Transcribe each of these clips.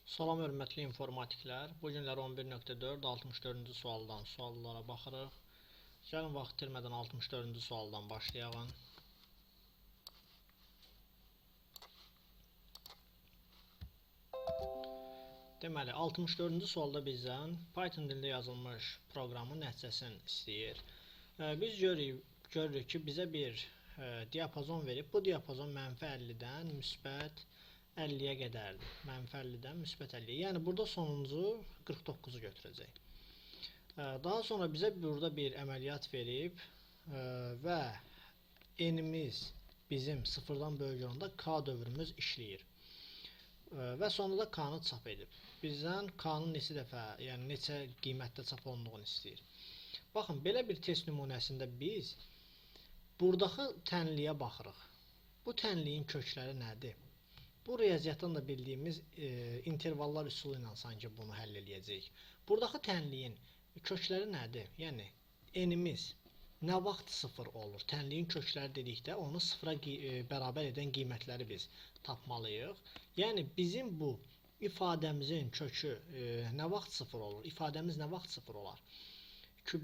Salam hörmətli informatiklər. Bu günlər 11.4 64-cü suallara baxırıq. Gəlin vaxt itirmədən 64-cü sualdan başlayalım. Deməli, 64-cü sualda bizdən Python dilində yazılmış proqramın nəticəsini istəyir. Biz görürük ki, bizə bir diapazon verib. Bu diapazon -50-dən müsbət 50-yə qədərdir. -50-dən müsbət 50-yə. Yəni burada sonuncu 49-u götürəcək. Daha sonra bizə burada bir əməliyyat verib və n-imiz bizim 0-dan böyük olanda k dövrümüz işləyir. Və sonunda da k-nı çap edib. Bizdən k-nın neçə dəfə, yəni neçə qiymətdə çap olunduğunu istəyir. Baxın, belə bir test nümunəsində biz buradakı tənliyə baxırıq. Bu tənliyin kökləri nədir? Bu riyaziyyatdan da bildiyimiz intervallar üsulu ilə sanki bunu həll eləyəcəyik. Buradakı tənliyin kökləri nədir? Yəni n-imiz nə vaxt 0 olur? Tənliyin kökləri dedikdə onu 0-a bərabər edən qiymətləri biz tapmalıyıq. Yəni bizim bu ifadəmizin kökü nə vaxt 0 olur? İfadəmiz nə vaxt 0 olar?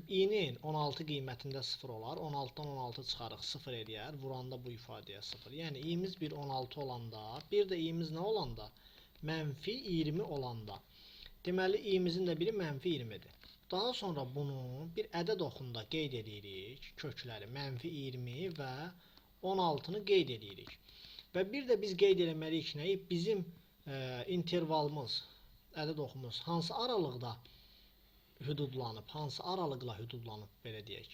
i-nin 16 qiymətində 0 olar. 16-dan 16 çıxarıq 0 eləyər. Vuranda bu ifadəyə 0. Yəni i-miz 16 olanda, bir də i-miz nə olanda? -20 olanda. Deməli, i-mizin də biri -20-dir. Daha sonra bunu bir ədəd oxunda qeyd edirik. Kökləri -20 və 16-nı qeyd edirik. Və bir də biz qeyd eləməliyik nəyi? Bizim intervalımız, ədəd oxumuz hansı aralıqda hüdudlanıb, hansı aralıqla hüdudlanıb, belə deyək.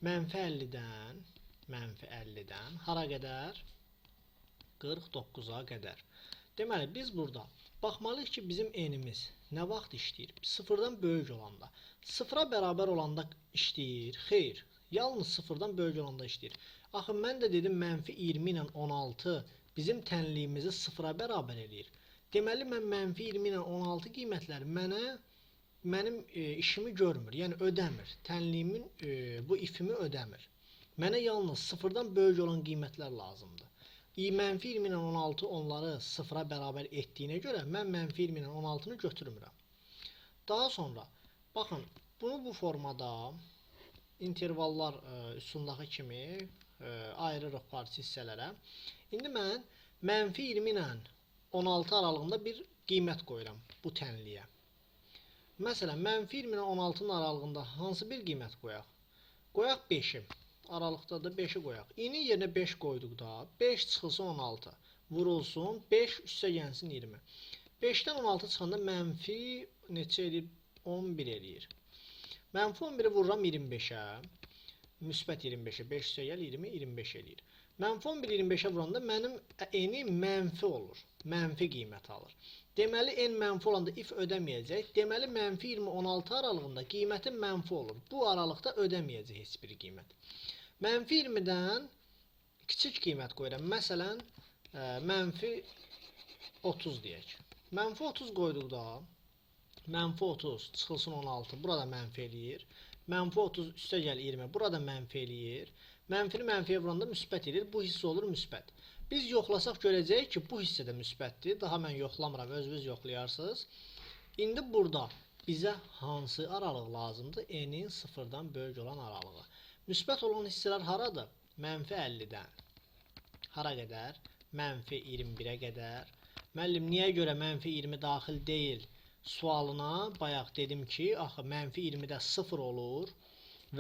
-50-dən hara qədər? 49-a qədər. Deməli, biz burada baxmalıyıq ki, bizim n-imiz nə vaxt işləyir? 0-dan böyük olanda. 0-a bərabər olanda işləyir? Xeyr. Yalnız 0-dan böyük olanda işləyir. Axı, mən də dedim, -20 ilə 16 bizim tənliyimizi 0-a bərabər eləyir. Deməli, mən -20 ilə 16 qiymətləri mənim işimi görmür, yəni ödəmir. Tənliyimin bu ifimi ödəmir. Mənə yalnız 0-dan böyük olan qiymətlər lazımdır. -20 ilə 16 onları 0-a bərabər etdiyinə görə mən -20 ilə 16-nı götürmürəm. Daha sonra, baxın, bunu bu formada intervallar üsulundakı kimi ayırırıq parça hissələrə. İndi mən -20 ilə 16 aralığında bir qiymət qoyuram bu tənliyə. Məsələn, -20 ilə 16-nın aralığında hansı bir qiymət qoyaq? Qoyaq 5-i. Aralıqda da 5-i qoyaq. i-nin yerinə 5 qoyduqda 5 çıxılsın 16. Vurulsun 5 üstə gəlsin 20. 5-dən 16 çıxanda mənfi neçə eləyir? 11 eləyir. -11-i vururam 25-ə. Müsbət 25-ə. 5 üstə gəl 20, 25 eləyir. -11 25-ə vuranda mənim n-i mənfi olur. Mənfi qiymət alır. Deməli, n mənfi olanda if ödəməyəcək. Deməli, -20 16 aralığında qiymətin mənfi olur. Bu aralıqda ödəməyəcək heç bir qiymət. -20-dən kiçik qiymət qoyuram. Məsələn, -30 deyək. -30 qoyduqda -30 çıxılsın 16. Burada mənfi eləyir. -30 üstə gəl 20. Burada mənfi eləyir. Mənfini mənfiyə vuranda müsbət eləyir. Bu hissə olur müsbət. Biz yoxlasaq görəcəyik ki, bu hissə də müsbətdir. Daha mən yoxlamıram, özünüz yoxlayarsınız. İndi burada bizə hansı aralıq lazımdır? N-in 0-dan böyük olan aralığı. Müsbət olan hissələr haradır? -50-dən. Hara qədər? -21-ə qədər. Müəllim, niyə görə -20 daxil deyil? Sualına bayaq dedim ki, axı -20-də 0 olur.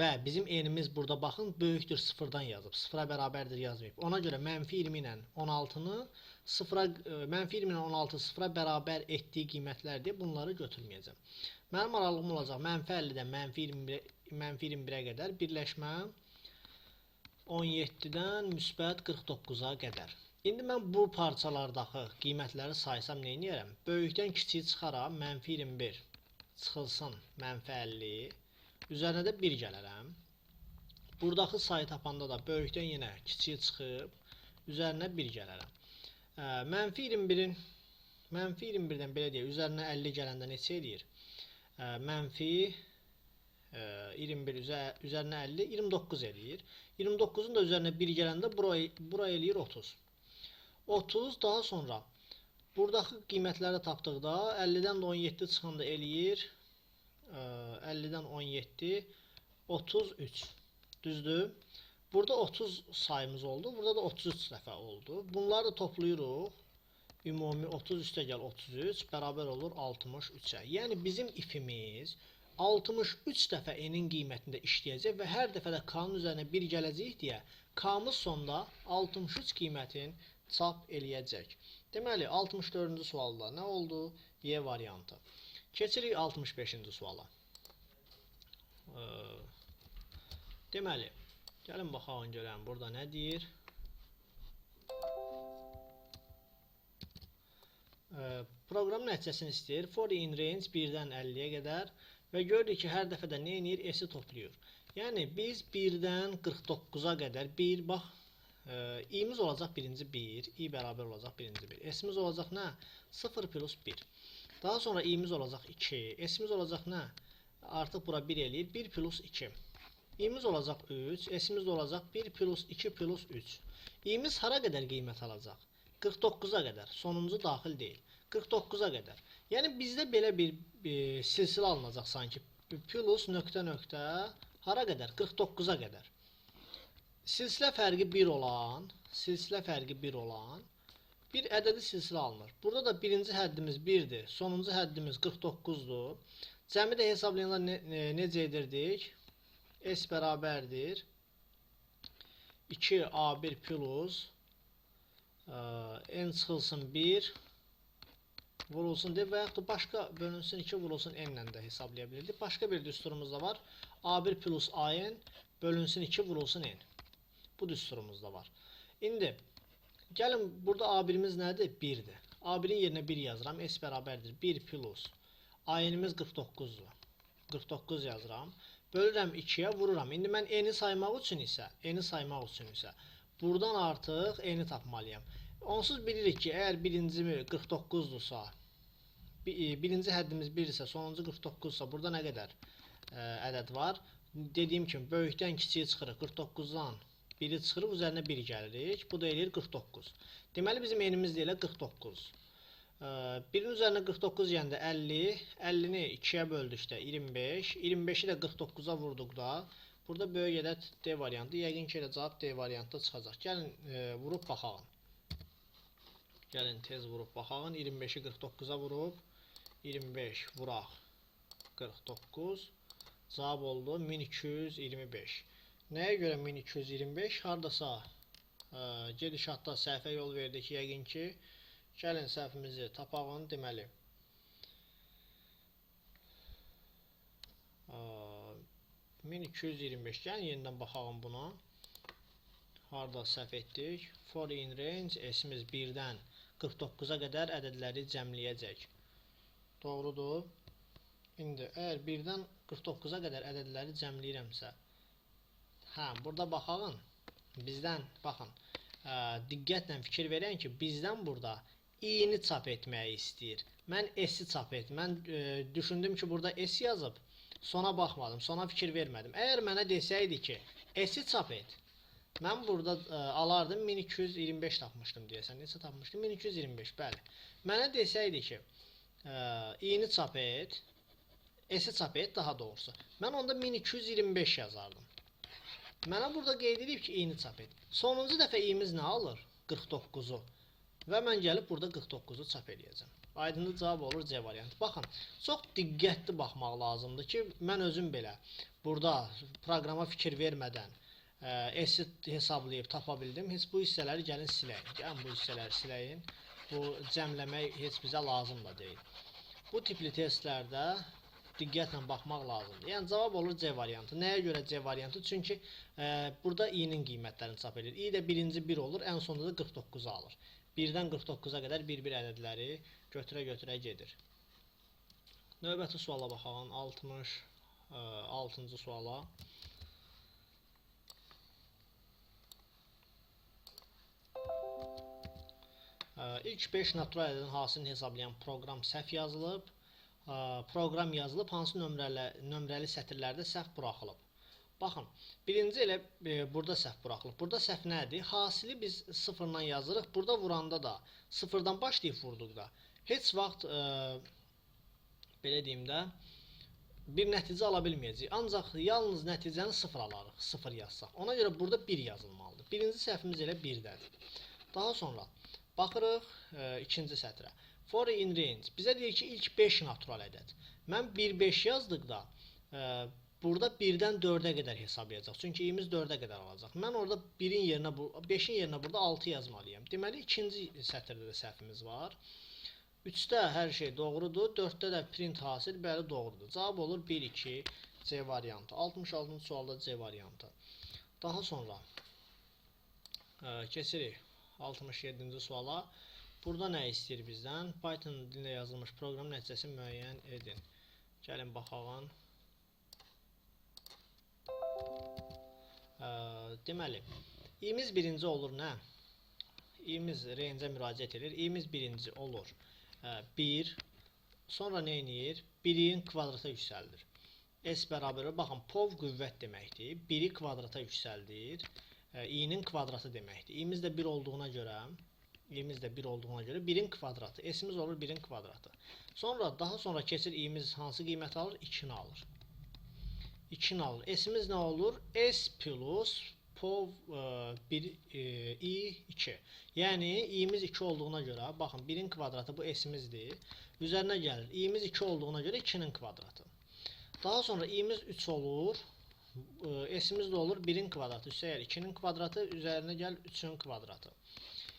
Və bizim n-imiz burada baxın böyükdür 0-dan yazıb. 0-a bərabərdir yazmayıb. Ona görə -20 ilə 16-nı -20 ilə 16 0-a bərabər etdiyi qiymətlər deyə bunları götürməyəcəm. Mənim aralığım olacaq -50-dən -21-ə qədər birləşmə 17-dən müsbət 49-a qədər. İndi mən bu parçalardakı qiymətləri saysam nə edərəm? Böyükdən kiçiyi çıxaram. -21 çıxılsın -50. Üzərinə də 1 gələrəm. Buradakı sayı tapanda da böyükdən yenə kiçiyi çıxıb, üzərinə 1 gələrəm. -21-dən belə deyək, üzərinə 50 gələndə neçə eləyir? -21 üzərinə 50, 29 eləyir. 29-un da üzərinə 1 gələndə bura eləyir 30. 30 daha sonra Buradakı qiymətləri tapdıqda 50-dən də 17 çıxanda eləyir 50-dən 17 33. Düzdür? Burada 30 sayımız oldu. Burada da 33 dəfə oldu. Bunları da toplayırıq. Ümumi 30 üstə gəl 33 bərabər olur 63-ə. Yəni bizim ifimiz 63 dəfə n-in qiymətində işləyəcək və hər dəfə də k-nın üzərinə 1 gələcək deyə k-mız sonda 63 qiymətin çap eləyəcək. Deməli 64-cü sualda nə oldu? Y variantı. Keçirik 65-ci suala. Deməli, gəlin baxalım görək burada nə deyir? Proqram nəticəsini istəyir. For in range 1-dən 50-yə qədər və görürük ki, hər dəfə də nə edir? S-i toplayır. Yəni biz 1-dən 49-a qədər bax, i-miz olacaq birinci 1, i bərabər olacaq birinci 1. S-imiz olacaq nə? 0 plus 1. Daha sonra i-miz olacaq 2, s-imiz olacaq nə? Artıq bura 1 eləyir, 1 plus 2. i-miz olacaq 3, s-imiz olacaq 1 plus 2 plus 3. i-miz hara qədər qiymət alacaq? 49-a qədər, sonuncu daxil deyil. 49-a qədər. Yəni bizdə belə bir silsilə alınacaq sanki. Plus nöqtə nöqtə hara qədər? 49-a qədər. Silsilə fərqi 1 olan bir ədədi silsilə alınır. Burada da birinci həddimiz 1-dir, sonuncu həddimiz 49-dur. Cəmi də hesablayanlar necə edirdik? S bərabərdir 2A1 plus n çıxılsın 1 vurulsun deyib və yaxud da başqa bölünsün 2 vurulsun n ilə də hesablaya bilirdik. Başqa bir düsturumuz da var. A1 plus AN bölünsün 2 vurulsun n. Bu düsturumuz da var. İndi gəlin burada A1'imiz nədir? 1'dir. A1'in yerinə 1 yazıram. S bərabərdir 1 plus AN'imiz 49'dur. 49 yazıram. Bölürəm 2'yə vururam. İndi mən n'i saymaq üçün isə buradan artıq n'i tapmalıyam. Onsuz bilirik ki, əgər birinci 49'dursa, birinci həddimiz 1 isə, sonuncu 49'sa, burada nə qədər ədəd var? Dediyim kimi, böyükdən kiçiyi çıxırıq. 49'dan 1'i çıxırıq, üzərinə 1 gəlirik. Bu da eləyir 49. Deməli, bizim n'imiz də elə 49. 1'in üzərinə 49 yəndə 50, 50'ni 2'yə böldükdə 25, 25'i də 49'a vurduqda, burada böyük ədəd D variantı, yəqin ki, elə cavab D variantı çıxacaq. Gəlin, vurub baxalım. Gəlin, tez vurub baxalım. 25'i 49'a vurub, 25 vuraq 49, cavab oldu 1225. Nəyə görə 1225? Haradasa gedişatda səhvə yol verdik yəqin ki. Gəlin səhvimizi tapağın, deməli 1225. Gəlin yenidən baxalım buna. Harada səhv etdik? For in range S-imiz 1-dən 49'a qədər ədədləri cəmləyəcək. Doğrudur. İndi əgər 1-dən 49'a qədər ədədləri cəmləyirəmsə, burada baxalım. Bizdən, baxın, diqqətlə fikir verən ki, bizdən burada i-ni çap etməyi istəyir. Mən s-i çap etdim. Mən düşündüm ki, burada s yazıb. Sona baxmadım, sona fikir vermədim. Əgər mənə desəydi ki, s-i çap et, mən burada alardım 1225 tapmışdım deyəsən. Neçə tapmışdım? 1225, bəli. Mənə desəydi ki, i-ni çap et, s-i çap et daha doğrusu. Mən onda 1225 yazardım. Mənə burada qeyd edib ki, i-ni çap et. Sonuncu dəfə i-miz nə alır? 49'u. Və mən gəlib burada 49'u çap edəcəm. Aydınlı cavab olur C variantı. Baxın, çox diqqətli baxmaq lazımdır ki, mən özüm belə burada proqrama fikir vermədən S-i hesablayıb tapa bildim. Heç bu hissələri gəlin siləyim. Gəlin bu hissələri siləyim. Bu cəmləmək heç bizə lazım da deyil. Bu tipli testlərdə diqqətlə baxmaq lazımdır. Yəni cavab olur C variantı. Nəyə görə C variantı? Çünki burada i-nin qiymətlərini çap edir. i də birinci 1 olur, ən sonunda da 49'u alır. 1-dən 49'a qədər bir-bir ədədləri götürə-götürə gedir. Növbəti suala baxalım. 66-cı suala. İlk 5 natural ədədin hasilini hesablayan proqram səhv yazılıb. Proqram yazılıb, hansı nömrəli sətirlərdə səhv buraxılıb. Baxın, birinci elə burada səhv buraxılıb. Burada səhv nədir? Hasili biz sıfırdan yazırıq. Burada vuranda da sıfırdan başlayıb vurduqda heç vaxt belə deyim də bir nəticə ala bilməyəcəyik. Ancaq yalnız nəticəni sıfır alarıq, sıfır yazsaq. Ona görə burada 1 yazılmalıdır. Birinci səhvimiz elə 1-dədir. Daha sonra baxırıq ikinci sətrə. For in range. Bizə deyir ki, ilk 5 natural ədəd. Mən 1-5 yazdıqda burada 1-dən 4-ə qədər hesablayacaq. Çünki i'miz 4-ə qədər alacaq. Mən orada 1-in yerinə, 5-in yerinə burada 6 yazmalıyam. Deməli, ikinci sətirdə də səhvimiz var. 3-də hər şey doğrudur. 4-də də print hasil, bəli, doğrudur. Cavab olur 1-2 C variantı. 66-cı sualda C variantı. Daha sonra keçirik 67-ci suala. Burada nə istəyir bizdən? Python dilində yazılmış proqram nəticəsini müəyyən edin. Gəlin baxalım. Deməli, i'miz birinci olur nə? i'miz range-ə müraciət edir. i'miz birinci olur 1. Sonra nə edir? 1-in kvadrata yüksəldir. S bərabər, baxın, pov qüvvət deməkdir. 1-i kvadrata yüksəldir. i'nin kvadratı deməkdir. i'miz də 1 olduğuna görə, 1-in kvadratı. S'imiz olur 1-in kvadratı. Sonra, daha sonra keçir i'miz hansı qiymət alır? 2-ni alır. 2-ni alır. S'imiz nə olur? S plus pov 1 i 2. Yəni i'miz 2 olduğuna görə, baxın, 1-in kvadratı bu s'imizdir. Üzərinə gəlir. i'miz 2 olduğuna görə 2-nin kvadratı. Daha sonra i'miz 3 olur. S'imiz də olur 1-in kvadratı. Üstəgəl 2-nin kvadratı, üzərinə gəl 3-ün kvadratı.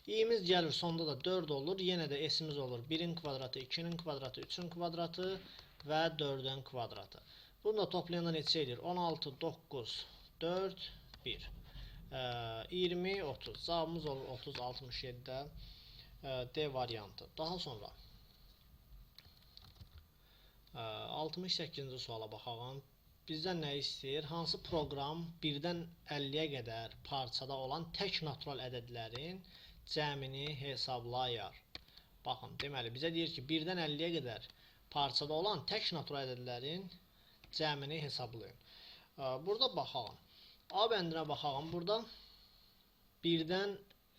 i'miz gəlir sonda da 4 olur. Yenə də s'imiz olur 1-in kvadratı, 2-nin kvadratı, 3-ün kvadratı və 4-ün kvadratı. Bunu da toplayanda neçə edir? 16, 9, 4, 1. 20, 30. Cavabımız olur 30, 67-də D variantı. Daha sonra 68-ci suala baxalım. Bizdən nə istəyir? Hansı proqram 1-dən 50-yə qədər parçada olan tək natural ədədlərin cəmini hesablayar? Baxın, deməli, bizə deyir ki, 1-dən 50-yə qədər parçada olan tək natural ədədlərin cəmini hesablayın. Burada baxalım. A bəndinə baxalım. Burada 1-dən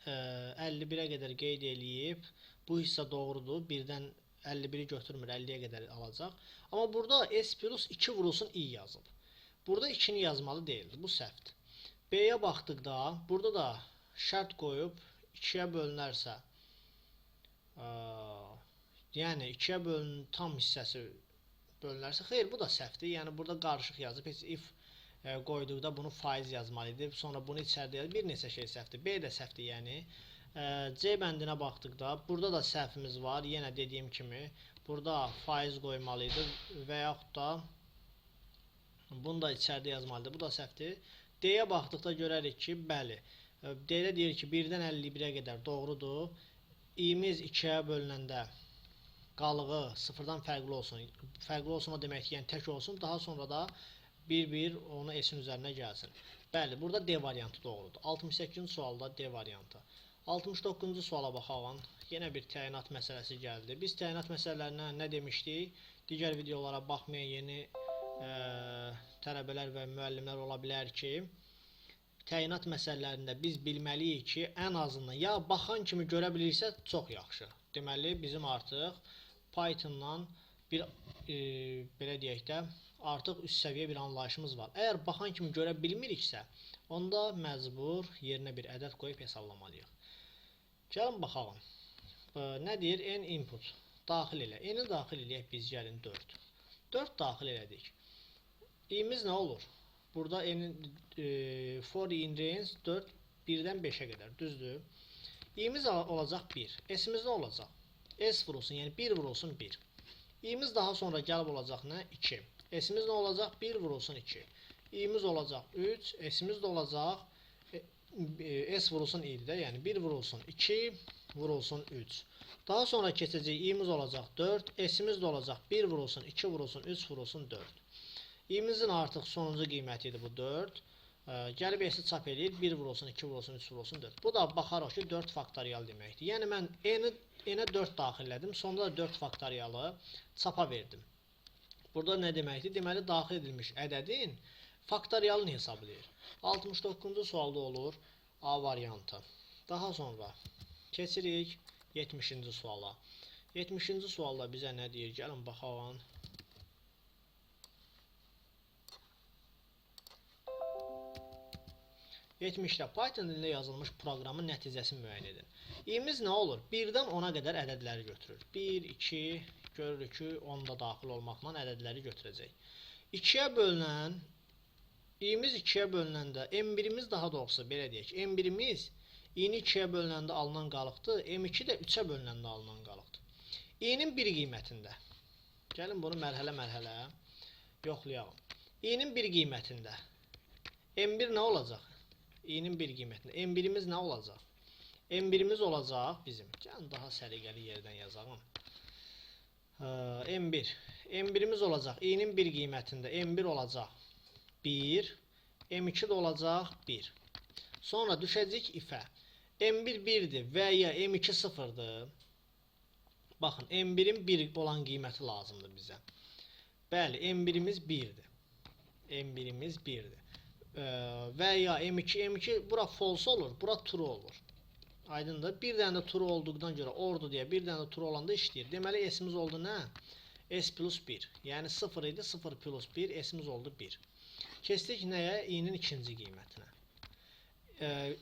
51-ə qədər qeyd eləyib. Bu hissə doğrudur. 1-dən 51-i götürmür, 50-yə qədər alacaq. Amma burada S plus 2 vurulsun i yazıb. Burada 2-ni yazmalı deyildir. Bu səhvdir. B-yə baxdıqda, burada da şərt qoyub 2-yə bölünərsə, yəni 2-yə tam hissəsi bölünərsə, xeyr, bu da səhvdir. Yəni burada qarışıq yazıb, heç if qoyduqda bunu faiz yazmalıydı. Sonra bunu içəridə yazıb, bir neçə şey səhvdir. B də səhvdir, yəni. C bəndinə baxdıqda, burada da səhvimiz var. Yenə dediyim kimi, burada faiz qoymalıydı və yaxud da bunu da içəridə yazmalıdır. Bu da səhvdir. D-yə baxdıqda görərik ki, bəli. D-də deyir ki, 1-dən 51-ə qədər doğrudur. i'miz 2-yə bölünəndə qalığı sıfırdan fərqli olsun. Fərqli olsun o demək ki, yəni tək olsun. Daha sonra da 1-1 onu S-in üzərinə gəlsin. Bəli, burada D variantı doğrudur. 68-ci sualda D variantı. 69-cu suala baxalım. Yenə bir təyinat məsələsi gəldi. Biz təyinat məsələlərinə nə demişdik? Digər videolara baxmayan yeni tələbələr və müəllimlər ola bilər ki, təyinat məsələlərində biz bilməliyik ki, ən azından ya baxan kimi görə bilirsə çox yaxşı. Deməli, bizim artıq Pythondan bir belə deyək də artıq üst səviyyə bir anlayışımız var. Əgər baxan kimi görə bilmiriksə, onda məcbur yerinə bir ədəd qoyub hesablamalıyıq. Gəlin baxalım. Nə deyir? N input. Daxil elə. N-i daxil eləyək biz, gəlin 4. 4 daxil elədik. i'miz nə olur? Burada for in range 4, 1-dən 5-ə qədər. Düzdür. i'miz olacaq 1. S'imiz nə olacaq? S vurulsun, yəni 1 vurulsun 1. i'miz daha sonra gəlib olacaq nə? 2. S'imiz nə olacaq? 1 vurulsun 2. i'miz olacaq 3. S'imiz də olacaq S vurulsun i'dir də, yəni 1 vurulsun 2 vurulsun 3. Daha sonra keçəcək i'miz olacaq 4. S'imiz də olacaq 1 vurulsun 2 vurulsun 3 vurulsun 4. i'mizin artıq sonuncu qiyməti idi bu 4. Gəlib S-i çap edir. 1 vurulsun 2 vurulsun 3 vurulsun 4. Bu da baxaraq ki 4 faktorial deməkdir. Yəni mən N-ə 4 daxillədim. Sonda da 4 faktorialı çapa verdim. Burada nə deməkdir? Deməli, daxil edilmiş ədədin faktorialını hesablayır. 69-cu sualda olur A variantı. Daha sonra keçirik 70-ci suala. 70-ci sualda bizə nə deyir? Gəlin baxalım. Yetmişdə Python dilində yazılmış proqramın nəticəsini müəyyən edin. İ'miz nə olur? 1-dən 10-a qədər ədədləri götürür. 1, 2, görürük ki, 10 da daxil olmaqla ədədləri götürəcək. 2-yə bölünən, i'miz 2-yə bölünəndə, M1-imiz daha doğrusu, belə deyək, M1-imiz i'ni 2-yə bölünəndə alınan qalıqdır, M2 də 3-ə bölünəndə alınan qalıqdır. i'nin bir qiymətində, gəlin bunu mərhələ-mərhələ yoxlayalım. i'nin bir qiymətində, M1 nə olacaq? i'nin bir qiymətində, M1-imiz nə olacaq? M1-imiz olacaq bizim, gəlin daha səliqəli yerdən yazalım. M1, M1-imiz olacaq, i'nin bir qiymətində, M1 olacaq 1, M2 də olacaq 1. Sonra düşəcək ifə, M1 1-dir və ya M2 0-dır. Baxın, M1-in 1 olan qiyməti lazımdır bizə. Bəli, M1-imiz 1-dir. M1-imiz 1-dir. Və ya M2 bura false olur, bura true olur. Aydındır. Bir dənə də true olduqdan görə ordu deyə bir dənə də true olanda işləyir. Deməli, s'imiz oldu nə? S plus 1. Yəni 0 idi, 0 plus 1, s'imiz oldu 1. Keçdik nəyə? i'nin ikinci qiymətinə.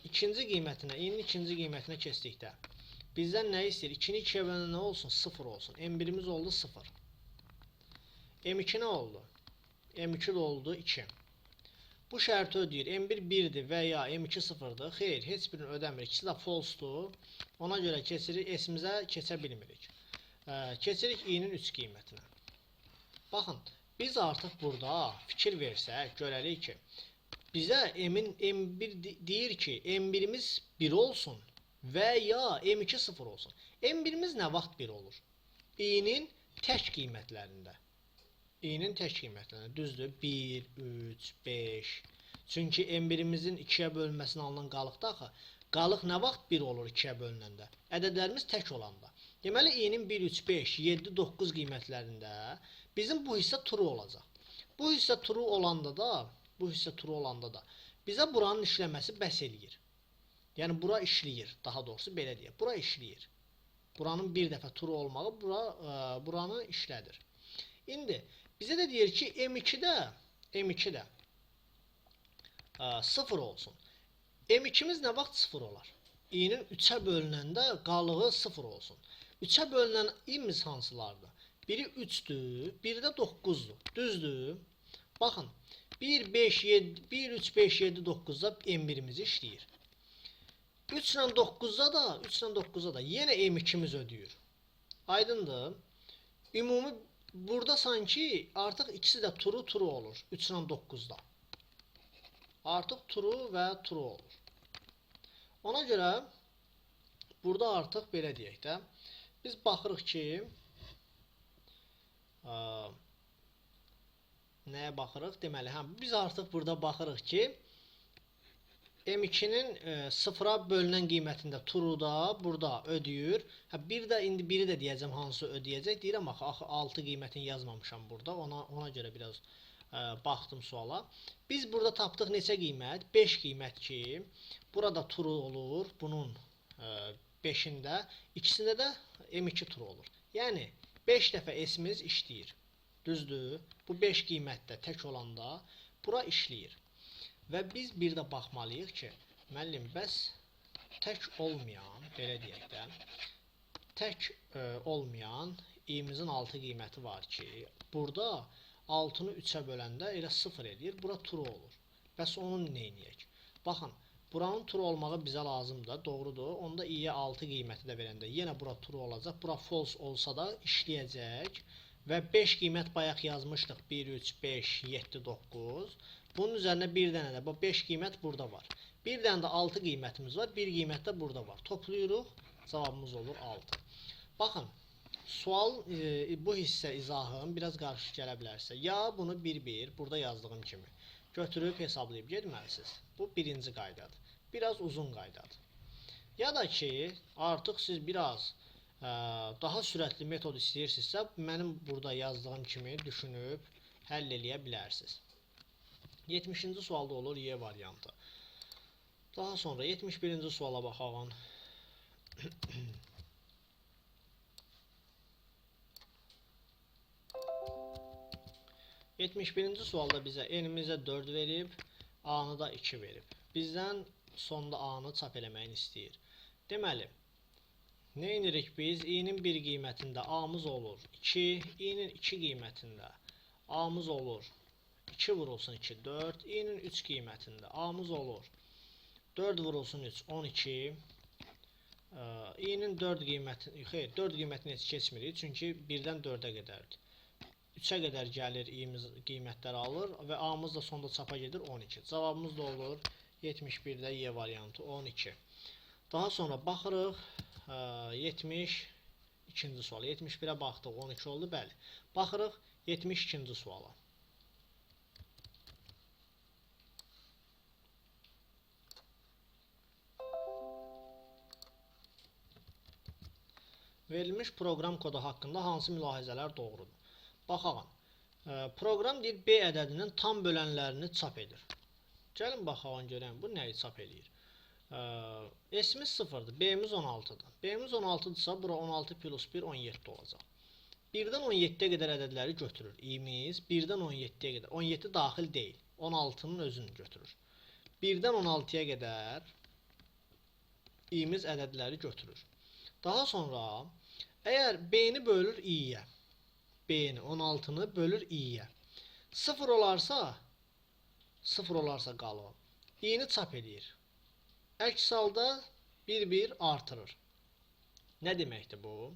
İkinci qiymətinə, i'nin ikinci qiymətinə keçdikdə bizdən nə istəyir? 2-ni 2-yə bölənə nə olsun? 0 olsun. M1-imiz oldu 0. M2 nə oldu? M2 də oldu 2. Bu şərti ödəyir. M1 1-dir və ya M2 0-dır. Xeyr, heç birini ödəmir. İkisi də false-dur. Ona görə keçirik, S-imizə keçə bilmirik. Keçirik i'nin 3 qiymətinə. Baxın, biz artıq burada fikir versək, görərik ki, bizə M1 deyir ki, M1-imiz 1 olsun və ya M2 0 olsun. M1-imiz nə vaxt 1 olur? i'nin tək qiymətlərində. i'nin tək qiymətlərində. Düzdür, 1, 3, 5. Çünki M1-imizin 2-yə bölünməsini alınan qalıqda axı, qalıq nə vaxt 1 olur 2-yə bölünəndə? Ədədlərimiz tək olanda. Deməli, i'nin 1, 3, 5, 7, 9 qiymətlərində bizim bu hissə true olacaq. Bu hissə true olanda da bizə buranın işləməsi bəs eləyir. Yəni, bura işləyir, daha doğrusu belə deyək. Bura işləyir. Buranın bir dəfə true olmağı buranı işlədir. İndi bizə də deyir ki, M2-də 0 olsun. M2-miz nə vaxt 0 olar? i'nin 3-ə bölünəndə qalığı 0 olsun. 3-ə bölünən i'miz hansılardır? Biri 3-dür, biri də 9-dur. Düzdür? Baxın, 1, 5, 7, 1, 3, 5, 7, 9-da M1-imiz işləyir. 3 ilə 9-da da yenə M2-miz ödəyir. Aydındır? Ümumi burada sanki artıq ikisi də true olur. 3 ilə 9-da. Artıq true və true olur. Ona görə burada artıq belə deyək də, biz baxırıq ki, nəyə baxırıq? Deməli, biz artıq burada baxırıq ki, M2-nin 0-a bölünən qiymətində true-da burada ödəyir. Bir də indi biri də deyəcəm hansı ödəyəcək. Deyirəm axı 6 qiymətini yazmamışam burada. Ona görə biraz baxdım suala. Biz burada tapdıq neçə qiymət? 5 qiymət ki, burada true olur. Bunun 5-də, ikisində də M2 true olur. Yəni 5 dəfə S-imiz işləyir. Düzdür? Bu 5 qiymətdə tək olanda bura işləyir. Və biz bir də baxmalıyıq ki, müəllim, bəs tək olmayan, belə deyək də, tək olmayan i'mizin 6 qiyməti var ki, burada 6-nı 3-ə böləndə elə 0 edir, bura true olur. Bəs onu neyniyək? Baxın, buranın true olmağı bizə lazımdır, doğrudur. Onda i'yə 6 qiyməti də verəndə yenə bura true olacaq, bura false olsa da işləyəcək. Və 5 qiymət bayaq yazmışdıq, 1, 3, 5, 7, 9. Bunun üzərinə bir dənə də, bu 5 qiymət burada var. Bir dənə də 6 qiymətimiz var, bir qiymət də burada var. Toplayırıq, cavabımız olur 6. Baxın, sual, bu hissə izahım biraz qarışıq gələ bilərsə, ya bunu 1-1, burada yazdığım kimi götürüb hesablayıb getməlisiniz. Bu birinci qaydadır. Biraz uzun qaydadır. Ya da ki, artıq siz biraz daha sürətli metod istəyirsinizsə, mənim burada yazdığım kimi düşünüb həll eləyə bilərsiniz. 70-ci sualda olur Y variantı. Daha sonra 71-ci suala baxalım. 71-ci sualda bizə n-imizə 4 verib, a-nı da 2 verib. Bizdən sonda a-nı çap eləməyini istəyir. Deməli, nə edirik biz? i-nin 1 qiymətində a-mız olur 2, i-nin 2 qiymətində a-mız olur 2 vurulsun 2, 4, i-nin 3 qiymətində a-mız olur 4 vurulsun 3, 12, i-nin 4 qiymətini, xeyr, 4 qiymətini heç keçmirik, çünki 1-dən 4-ə qədərdir. 3-ə qədər gəlir, i-miz qiymətləri alır və a-mız da sonda çapa gedir 12. Cavabımız da olur 71-də Y variantı 12. Daha sonra baxırıq 72-ci suala. 71-ə baxdıq, 12 oldu, bəli. Baxırıq 72-ci suala. Verilmiş proqram kodu haqqında hansı mülahizələr doğrudur? Baxalım. Proqram deyir B ədədinin tam bölənlərini çap edir. Gəlin baxalım görək bu nəyi çap edir. S-miz 0-dır, B-miz 16-dır. B-miz 16-dırsa bura 16 plus 1 17 olacaq. 1-dən 17-yə qədər ədədləri götürür. I-miz 1-dən 17-yə qədər. 17 daxil deyil. 16-nın özünü götürür. 1-dən 16-ya qədər i-miz ədədləri götürür. Daha sonra əgər B-ni bölür i-yə, B-ni 16-nı bölür i-yə. 0 olarsa qalır. I-ni çap edir. Əks halda 1-1 artırır. Nə deməkdir bu?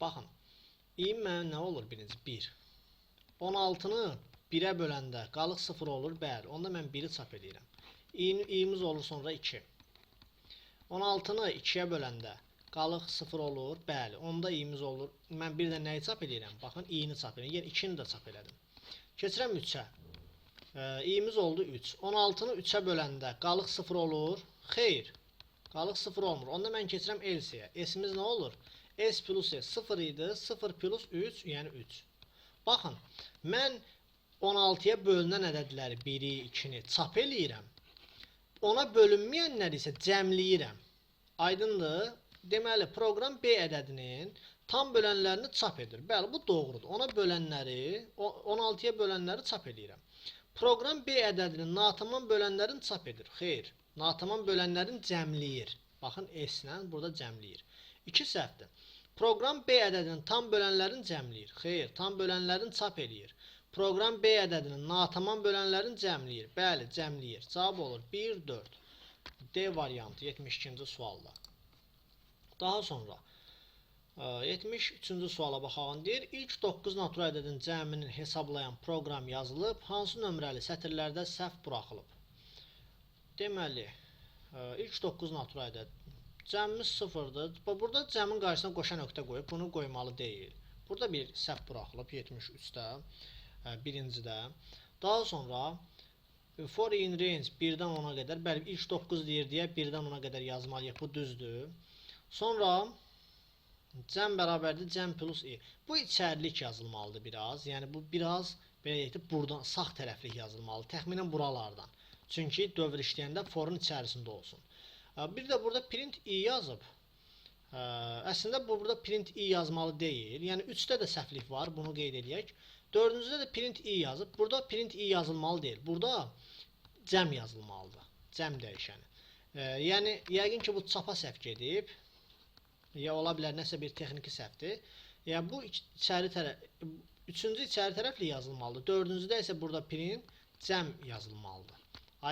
Baxın, i mənim nə olur birinci? 1. 16-nı 1-ə böləndə qalıq 0 olur, bəli. Onda mən 1-i çap edirəm. i-miz olur sonra 2. 16-nı 2-yə böləndə qalıq 0 olur, bəli. Onda i-miz olur. Mən bir də nəyi çap edirəm? Baxın, i-ni çap edirəm. Yəni 2-ni də çap elədim. Keçirəm 3-ə. i-miz oldu 3. 16-nı 3-ə böləndə qalıq 0 olur. Xeyr, qalıq 0 olmur. Onda mən keçirəm else-yə. S-miz nə olur? S plus S 0 idi. 0 plus 3, yəni 3. Baxın, mən 16-ya bölünən ədədləri 1-i, 2-ni çap eləyirəm. Ona bölünməyənləri isə cəmləyirəm. Aydındır? Deməli, proqram B ədədinin tam bölənlərini çap edir. Bəli, bu doğrudur. Ona bölənləri, 16-ya bölənləri çap edirəm. Proqram B ədədinin natamam bölənlərini çap edir. Xeyr, natamam bölənlərini cəmləyir. Baxın, S-lə burada cəmləyir. 2 səhvdir. Proqram B ədədinin tam bölənlərini cəmləyir. Xeyr, tam bölənlərini çap edir. Proqram B ədədinin natamam bölənlərini cəmləyir. Bəli, cəmləyir. Cavab olur 1, 4. D variantı 72-ci sualda. Daha sonra 73-cü suala baxalım. Deyir, ilk 9 natural ədədin cəmini hesablayan proqram yazılıb, hansı nömrəli sətirlərdə səhv buraxılıb? Deməli, ilk 9 natural ədəd. Cəmimiz 0-dır. Burada cəmin qarşısına qoşa nöqtə qoyub, bunu qoymalı deyil. Burada bir səhv buraxılıb 73-də, birincidə. Daha sonra for in range 1-dən 10-a qədər, bəli, ilk 9 deyir deyə 1-dən 10-a qədər yazmalıyıq, bu düzdür. Sonra cəm bərabərdir, cəm plus i. Bu içərilik yazılmalıdır biraz. Yəni bu biraz belə deyək, buradan sağ tərəflik yazılmalı. Təxminən buralardan. Çünki dövr işləyəndə forun içərisində olsun. Bir də burada print i yazıb. Əslində bu burada print i yazmalı deyil. Yəni 3-də də səhvlik var, bunu qeyd edək. 4-cüdə də print i yazıb. Burada print i yazılmalı deyil. Burada cəm yazılmalıdır. Cəm dəyişəni. Yəni yəqin ki bu çapa səhv gedib. Ya ola bilər nəsə bir texniki səhvdir. Ya bu içəri tərəf, 3-cü içəri tərəfli yazılmalıdır. 4-cüdə isə burada print cəm yazılmalıdır.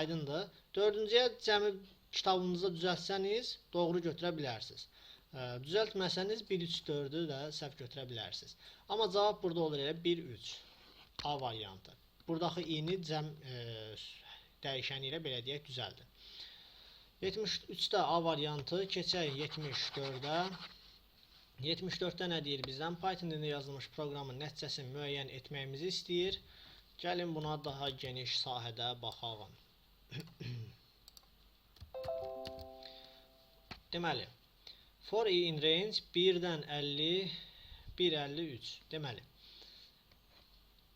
Aydındır? 4-cüyə cəmi kitabınızda düzəltsəniz doğru götürə bilərsiniz. Düzəltməsəniz 1, 3, 4-ü də səhv götürə bilərsiniz. Amma cavab burada olur elə 1, 3. A variantı. Buradakı i-ni cəm dəyişəni ilə belə deyək düzəldir. 73-də A variantı, keçək 74-də. 74-də nə deyir bizdən? Python dilində yazılmış proqramın nəticəsini müəyyən etməyimizi istəyir. Gəlin buna daha geniş sahədə baxalım. Deməli, for i in range 1-dən 50, 1, 53. Deməli,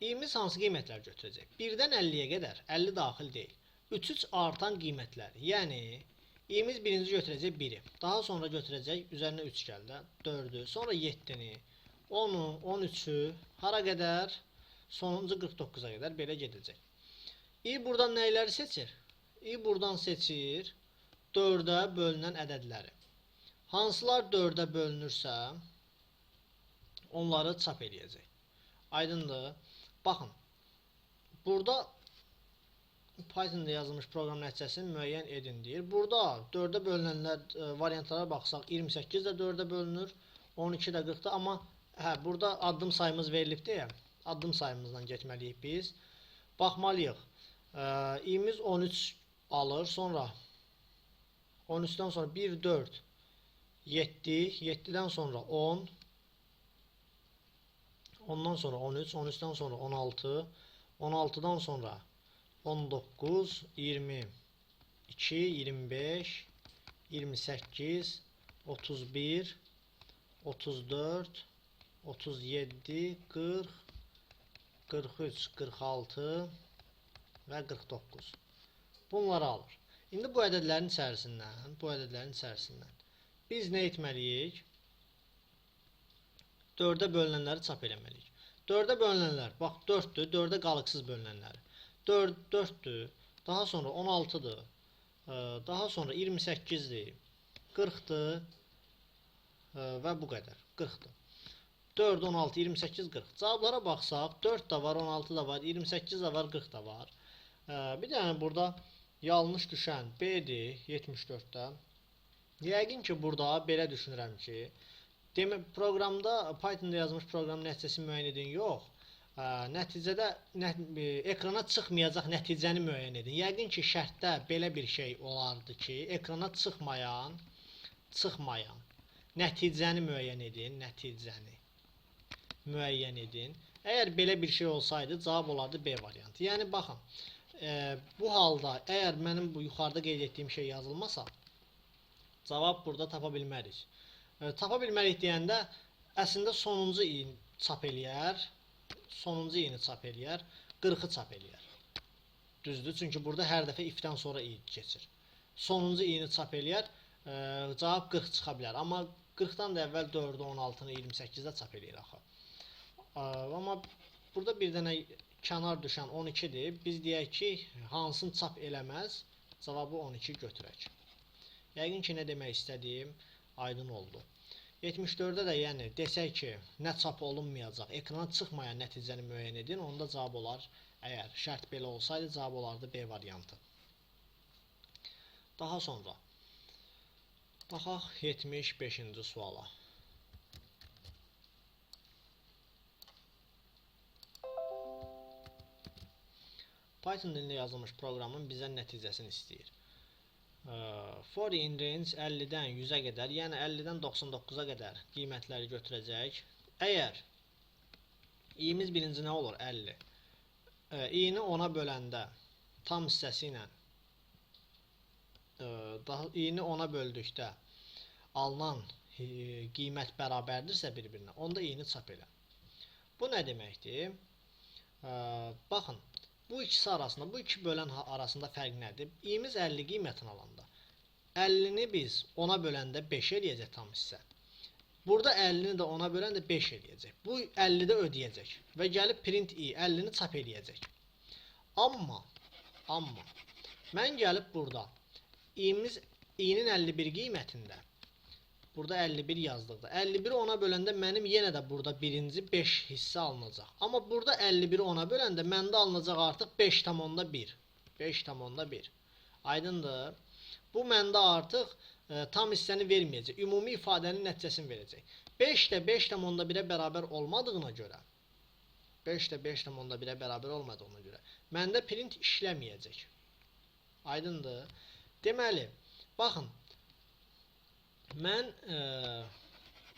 İ'miz hansı qiymətlər götürəcək? 1-dən 50-yə qədər 50 daxil deyil. 3 artan qiymətlər. Yəni i'miz birinci götürəcək 1-i. Daha sonra götürəcək üzərinə 3 gəldi. 4-ü, sonra 7-ni, 10-u, 13-ü, hara qədər? Sonuncu 49-a qədər belə gedəcək. I buradan nəyləri seçir? I buradan seçir 4-ə bölünən ədədləri. Hansılar 4-ə bölünürsə, onları çap eləyəcək. Aydındır. Baxın, burada Python'da yazılmış proqram nəticəsini müəyyən edin deyir. Burada 4-ə bölünənlər variantlara baxsaq, 28 də 4-ə bölünür, 12 də 40-da. Amma burada addım sayımız verilibdir ya, addım sayımızdan getməliyik biz. Baxmalıyıq. i'miz 13 alır, sonra 13-dən sonra 1, 4, 7, 7-dən sonra 10, ondan sonra 13, 13-dən sonra 16, 16-dan sonra 19, 22, 25, 28, 31, 34, 37, 40, 43, 46 və 49. Bunları alır. İndi bu ədədlərin içərisindən biz nə etməliyik? 4-ə bölünənləri çap eləməliyik. 4-ə bölünənlər, bax 4-dür, 4-ə qalıqsız bölünənləri. 4-dür, daha sonra 16-dır, daha sonra 28-dir, 40-dır və bu qədər, 40-dır. 4, 16, 28, 40. Cavablara baxsaq, 4 da var, 16 da var, 28 da var, 40 da var. Bir dənə burada yanlış düşən B-dir 74-də. Yəqin ki, burada belə düşünürəm ki, proqramda, Python'da yazılmış proqram nəticəsi müəyyən edin, yox. Nəticədə ekrana çıxmayacaq nəticəni müəyyən edin. Yəqin ki, şərtdə belə bir şey olardı ki, ekrana çıxmayan nəticəni müəyyən edin, Əgər belə bir şey olsaydı, cavab olardı B variantı. Yəni, baxın, bu halda, əgər mənim bu yuxarıda qeyd etdiyim şey yazılmasa, cavab burada tapa bilmərik. Tapa bilmərik deyəndə, əslində sonuncu i'ni çap eləyər, 40-ı çap eləyər. Düzdür, çünki burada hər dəfə if-dən sonra i keçir. Sonuncu i'ni çap eləyər, cavab 40 çıxa bilər. Amma 40-dan da əvvəl 4-ü, 16-nı, 28-də çap eləyir axı. Amma burada bir dənə kənar düşən 12-dir. Biz deyək ki, hansını çap eləməz, cavabı 12 götürək. Yəqin ki, nə demək istədiyim aydın oldu. 74-də də yəni desək ki, nə çap olunmayacaq, ekrana çıxmayan nəticəni müəyyən edin, onda cavab olar, əgər şərt belə olsaydı, cavab olardı B variantı. Daha sonra, baxaq 75-ci suala. Python dilində yazılmış proqramın bizə nəticəsini istəyir. For in range 50-dən 100-ə qədər, yəni 50-dən 99-a qədər qiymətləri götürəcək. Əgər i'miz birinci nə olur? 50. i'ni 10-a böləndə tam hissəsi ilə i'ni 10-a böldükdə alınan qiymət bərabərdirsə bir-birinə, onda i'ni çap elə. Bu nə deməkdir? Baxın, bu ikisi arasında, bu iki bölən arasında fərq nədir? i'miz 50 qiymətini alanda 50-ni biz 10-a böləndə 5 eləyəcək tam hissə. Burada 50-ni də 10-a böləndə 5 eləyəcək. Bu 50-də ödəyəcək və gəlib print i 50-ni çap eləyəcək. Amma mən gəlib burada i'nin 51 qiymətində burada 51 yazdıqda 51-i 10-a böləndə mənim yenə də burada birinci 5 hissə alınacaq. Amma burada 51-i 10-a böləndə məndə alınacaq artıq 5,1. 5,1. Aydındır. Bu məndə artıq tam hissəni verməyəcək. Ümumi ifadənin nəticəsini verəcək. 5 də 5,1-ə bərabər olmadığına görə, məndə print işləməyəcək. Aydındır. Deməli, baxın, mən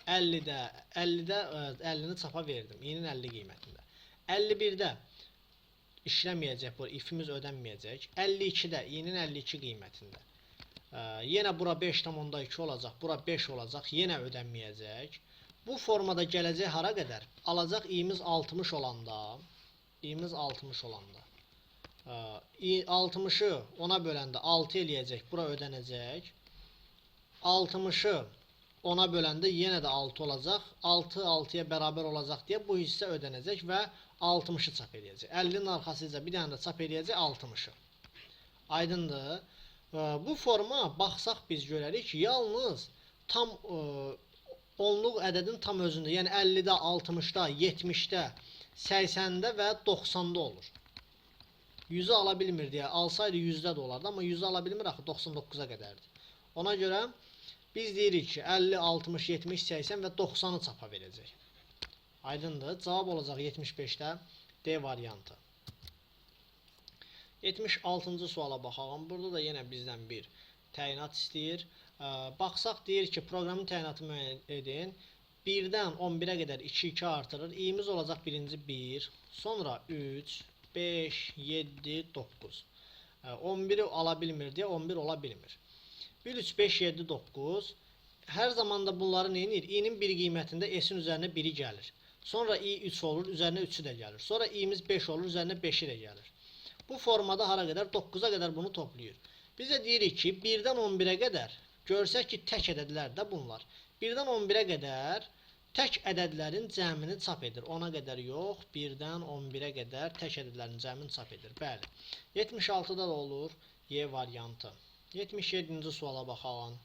50-ni çapa verdim, i'nin 50 qiymətində. 51-də işləməyəcək, bu ifimiz ödənməyəcək. 52-də i'nin 52 qiymətində. Yenə bura 5,2 olacaq, bura 5 olacaq, yenə ödənməyəcək. Bu formada gələcək hara qədər? Alacaq i'miz 60 olanda, i'miz 60 olanda. 60'ı 10'a böləndə 6 eləyəcək. Bura ödənəcək. 60'ı 10'a böləndə yenə də 6 olacaq. 6 6'ya bərabər olacaq deyə bu hissə ödənəcək və 60'ı çap eləyəcək. 50'nin arxasıca bir dənə də çap eləyəcək 60'ı. Aydındır. Bu forma baxsaq biz görərik ki, yalnız tam onluq ədədin tam özündə, yəni 50'də, 60'da, 70'də, 80'də və 90'da olur. 100'ü ala bilmir deyə, alsaydı 100'də də olardı, amma 100'ü ala bilmir axı 99'a qədərdir. Ona görə biz deyirik ki, 50, 60, 70, 80 və 90'ı çapa verəcək. Aydındır. Cavab olacaq 75'də D variantı. 76-cı suala baxalım. Burada da yenə bizdən bir təyinat istəyir. Baxsaq deyir ki, proqramın təyinatı müəyyən edin. 1-dən 11'ə qədər 2, 2 artırır. i'miz olacaq birinci 1, sonra 3, 5, 7, 9. 11'i ala bilmir deyə 11 ola bilmir. 1, 3, 5, 7, 9. Hər zaman da bunları neyinir? i'nin bir qiymətində s'in üzərinə 1'i gəlir. Sonra i 3 olur, üzərinə 3'ü də gəlir. Sonra i'miz 5 olur, üzərinə 5'i də gəlir. Bu formada hara qədər? 9'a qədər bunu toplayır. Biz də deyirik ki, 1-dən 11'ə qədər görsək ki, tək ədədlər də bunlar. 1-dən 11'ə qədər tək ədədlərin cəmini çap edir. 10'a qədər yox, 1-dən 11'ə qədər tək ədədlərin cəmini çap edir. Bəli. 76'da da olur Y variantı. 77-ci suala baxalım.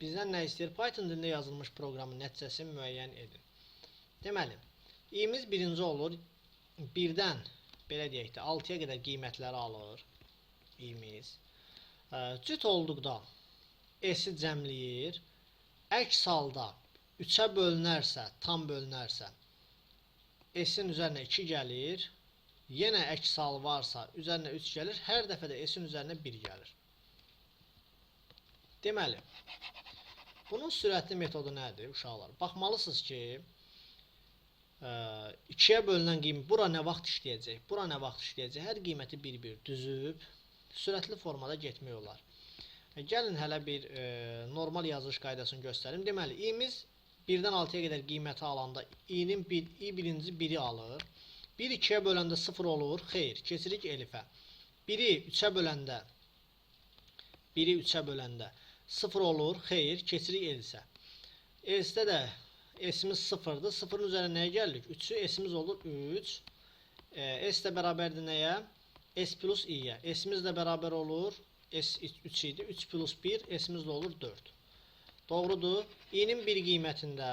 Bizdən nə istəyir? Python dilində yazılmış proqramın nəticəsini müəyyən edin. Deməli, i'miz birinci olur. 1-dən belə deyək də 6'ya qədər qiymətləri alır i'miz. Cüt olduqda s'i cəmləyir. Əks halda 3'ə bölünərsə, tam bölünərsə s'in üzərinə 2 gəlir. Yenə əks hal varsa üzərinə 3 gəlir. Hər dəfə də s'in üzərinə 1 gəlir. Deməli, bunun sürətli metodu nədir uşaqlar? Baxmalısınız ki, 2'yə bölünən qiymət bura nə vaxt işləyəcək? Bura nə vaxt işləyəcək? Hər qiyməti bir-bir düzüb sürətli formada getmək olar. Gəlin hələ bir normal yazılış qaydasını göstərim. Deməli, i'miz 1-dən 6'ya qədər qiyməti alanda i'nin birinci 1'i alır. 1 2'yə böləndə 0 olur. Xeyr, keçirik elifə. 1'i 3'ə böləndə 0 olur. Xeyr, keçirik elsə. Elsdə də s'imiz 0'dır. 0'ın üzərinə nəyə gəlirik? 3'ü s'imiz olur 3. S də bərabərdir nəyə? S plus i'yə. S'imiz də bərabər olur. S 3 idi. 3 plus 1. S'imiz də olur 4. Doğrudur. i'nin bir qiymətində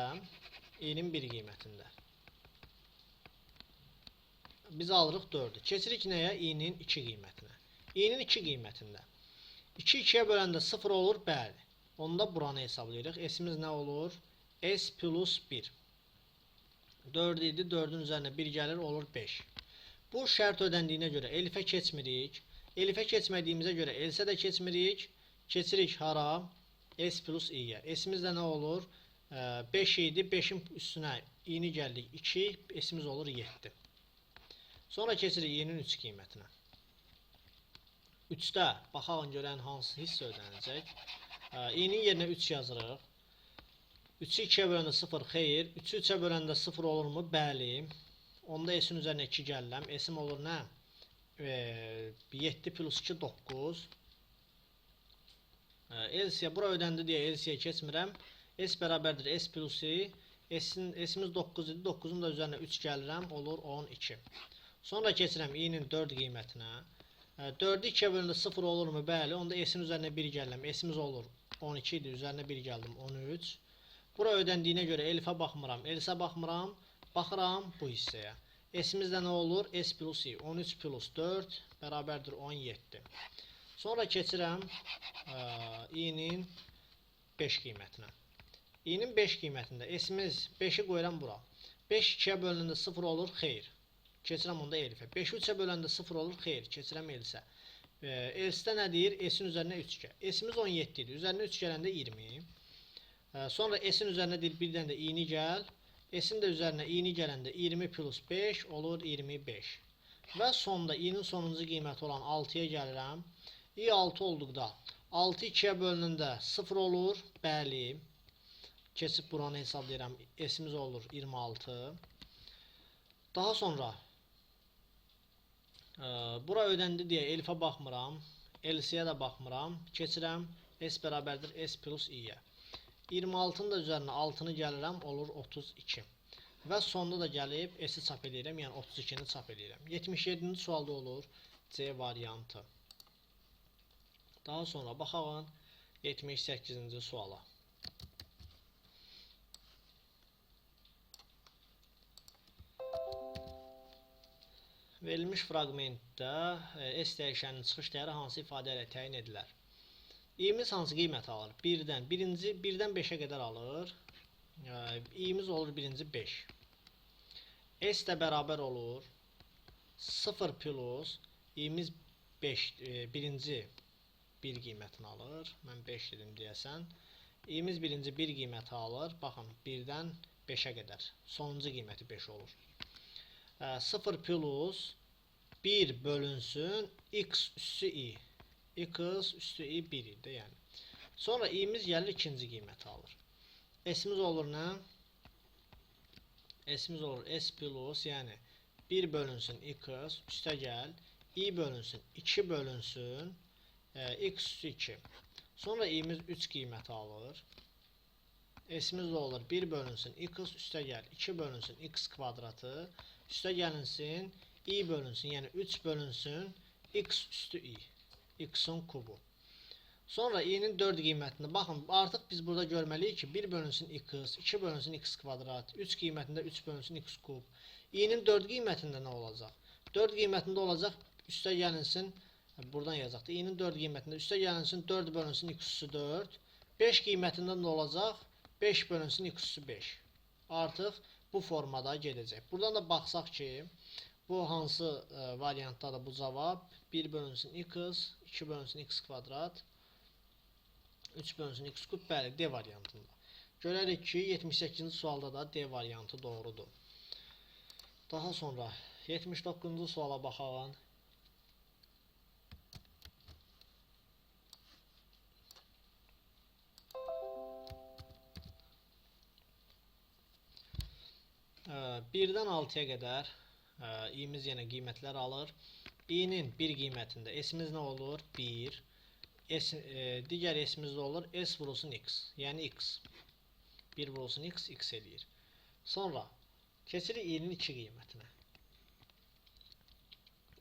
biz alırıq 4'ü. Keçirik nəyə? i'nin 2 qiymətinə. i'nin 2 qiymətində 2 2'yə böləndə 0 olur, bəli. Onda buranı hesablayırıq. S'imiz nə olur? S plus 1. 4 idi, 4'ün üzərinə 1 gəlir, olur 5. Bu şərt ödəndiyinə görə elifə keçmirik. Elifə keçmədiyimizə görə elsə də keçmirik. Keçirik hara? S plus i'yə. S'imiz də nə olur? 5 idi, 5'in üstünə i'ni gəldik 2, s'imiz olur 7. Sonra keçirik i'nin 3 qiymətinə. 3'də baxalım görən hansı hissə ödənəcək. i'nin yerinə 3 yazırıq. 3'ü 2'yə böləndə 0, xeyr. 3'ü 3'ə böləndə 0 olurmu? Bəli. Onda s'in üzərinə 2 gəlirəm. S'im olur nə? 7 plus 2, 9. Elsiyə, bura ödəndi deyə elsiyə keçmirəm. S bərabərdir S plus i. S'imiz 9 idi. 9'un da üzərinə 3 gəlirəm. Olur 12. Sonra keçirəm i'nin 4 qiymətinə. 4'ü 2'yə böləndə 0 olurmu? Bəli. Onda s'in üzərinə 1 gəlirəm. S'imiz olur 12 idi. Üzərinə 1 gəldim. 13. Bura ödəndiyinə görə elifə baxmıram. Elsə baxmıram. Baxıram bu hissəyə. S'imiz də nə olur? S plus i. 13 plus 4 bərabərdir 17. Sonra keçirəm i'nin 5 qiymətinə. i'nin 5 qiymətində s'imiz 5'i qoyuram bura. 5 2'yə bölündə 0 olur, xeyr. Keçirəm onda elifə. 5'i 3'ə böləndə 0 olur, xeyr. Keçirəm elsə. Elsdə nə deyir? S'in üzərinə 3 gəl. S'imiz 17 idi. Üzərinə 3 gələndə 20. Sonra s'in üzərinə deyir bir dənə də i'ni gəl. S'in də üzərinə i'ni gələndə 20 plus 5 olur 25. Və sonda i'nin sonuncu qiyməti olan 6'ya gəlirəm. i 6 olduqda 6 2-yə bölünəndə 0 olur. Bəli. Keçib buranı hesablayıram. S-imiz olur 26. Daha sonra bura ödəndi deyə elifə baxmıram. LC-yə də baxmıram. Keçirəm. S bərabərdir S plus i-yə. 26-nın da üzərinə 6-nı gəlirəm. Olur 32. Və sonda da gəlib S-i çap edirəm. Yəni 32-ni çap edirəm. 77-ci sualda olur C variantı. Daha sonra baxalım 78-ci suala. Verilmiş fraqmentdə S dəyişəninin çıxış dəyəri hansı ifadə ilə təyin edilər? İ'miz hansı qiyməti alır? 1-dən 5-ə qədər alır. İ'miz olur birinci 5. S də bərabər olur 0 plus İ'miz 5 birinci 1 qiymətini alır. Mən 5 dedim deyəsən. İ'miz birinci 1 qiyməti alır. Baxın 1-dən 5-ə qədər. Sonuncu qiyməti 5 olur. 0 plus 1 bölünsün x üstü i. X üstü i 1 idi yəni. Sonra i'miz gəlir ikinci qiyməti alır. S'imiz olur nə? S'imiz olur s plus yəni 1 bölünsün x üstə gəl i bölünsün 2 bölünsün x üstü 2. Sonra i'miz 3 qiyməti alır. S'imiz də olur 1 bölünsün x üstə gəl 2 bölünsün x kvadratı üstə gəlinsin i bölünsün yəni 3 bölünsün x üstü i. X'in kubu. Sonra i'nin 4 qiymətini baxın artıq biz burada görməliyik ki 1 bölünsün x 2 bölünsün x kvadrat 3 qiymətində 3 bölünsün x kub. i'nin 4 qiymətində nə olacaq? 4 qiymətində olacaq üstə gəlinsin buradan yazacaqdır. i'nin 4 qiymətində üstə gəlinsin 4 bölünsün x üstü 4. 5 qiymətində nə olacaq? 5 bölünsün x üstü 5. Artıq bu formada gedəcək. Buradan da baxsaq ki, bu hansı variantdadır bu cavab? 1 bölünsün x, 2 bölünsün x kvadrat, 3 bölünsün x kub, bəli, D variantında. Görərik ki, 78-ci sualda da D variantı doğrudur. Daha sonra 79-cu suala baxalım. Birdən 6-ya qədər i'miz yenə qiymətlər alır. i'nin 1 qiymətində s'imiz nə olur? 1. Digər s'imiz də olur s vurulsun x. Yəni x. 1 vurulsun x, x eləyir. Sonra keçirik i'nin 2 qiymətinə.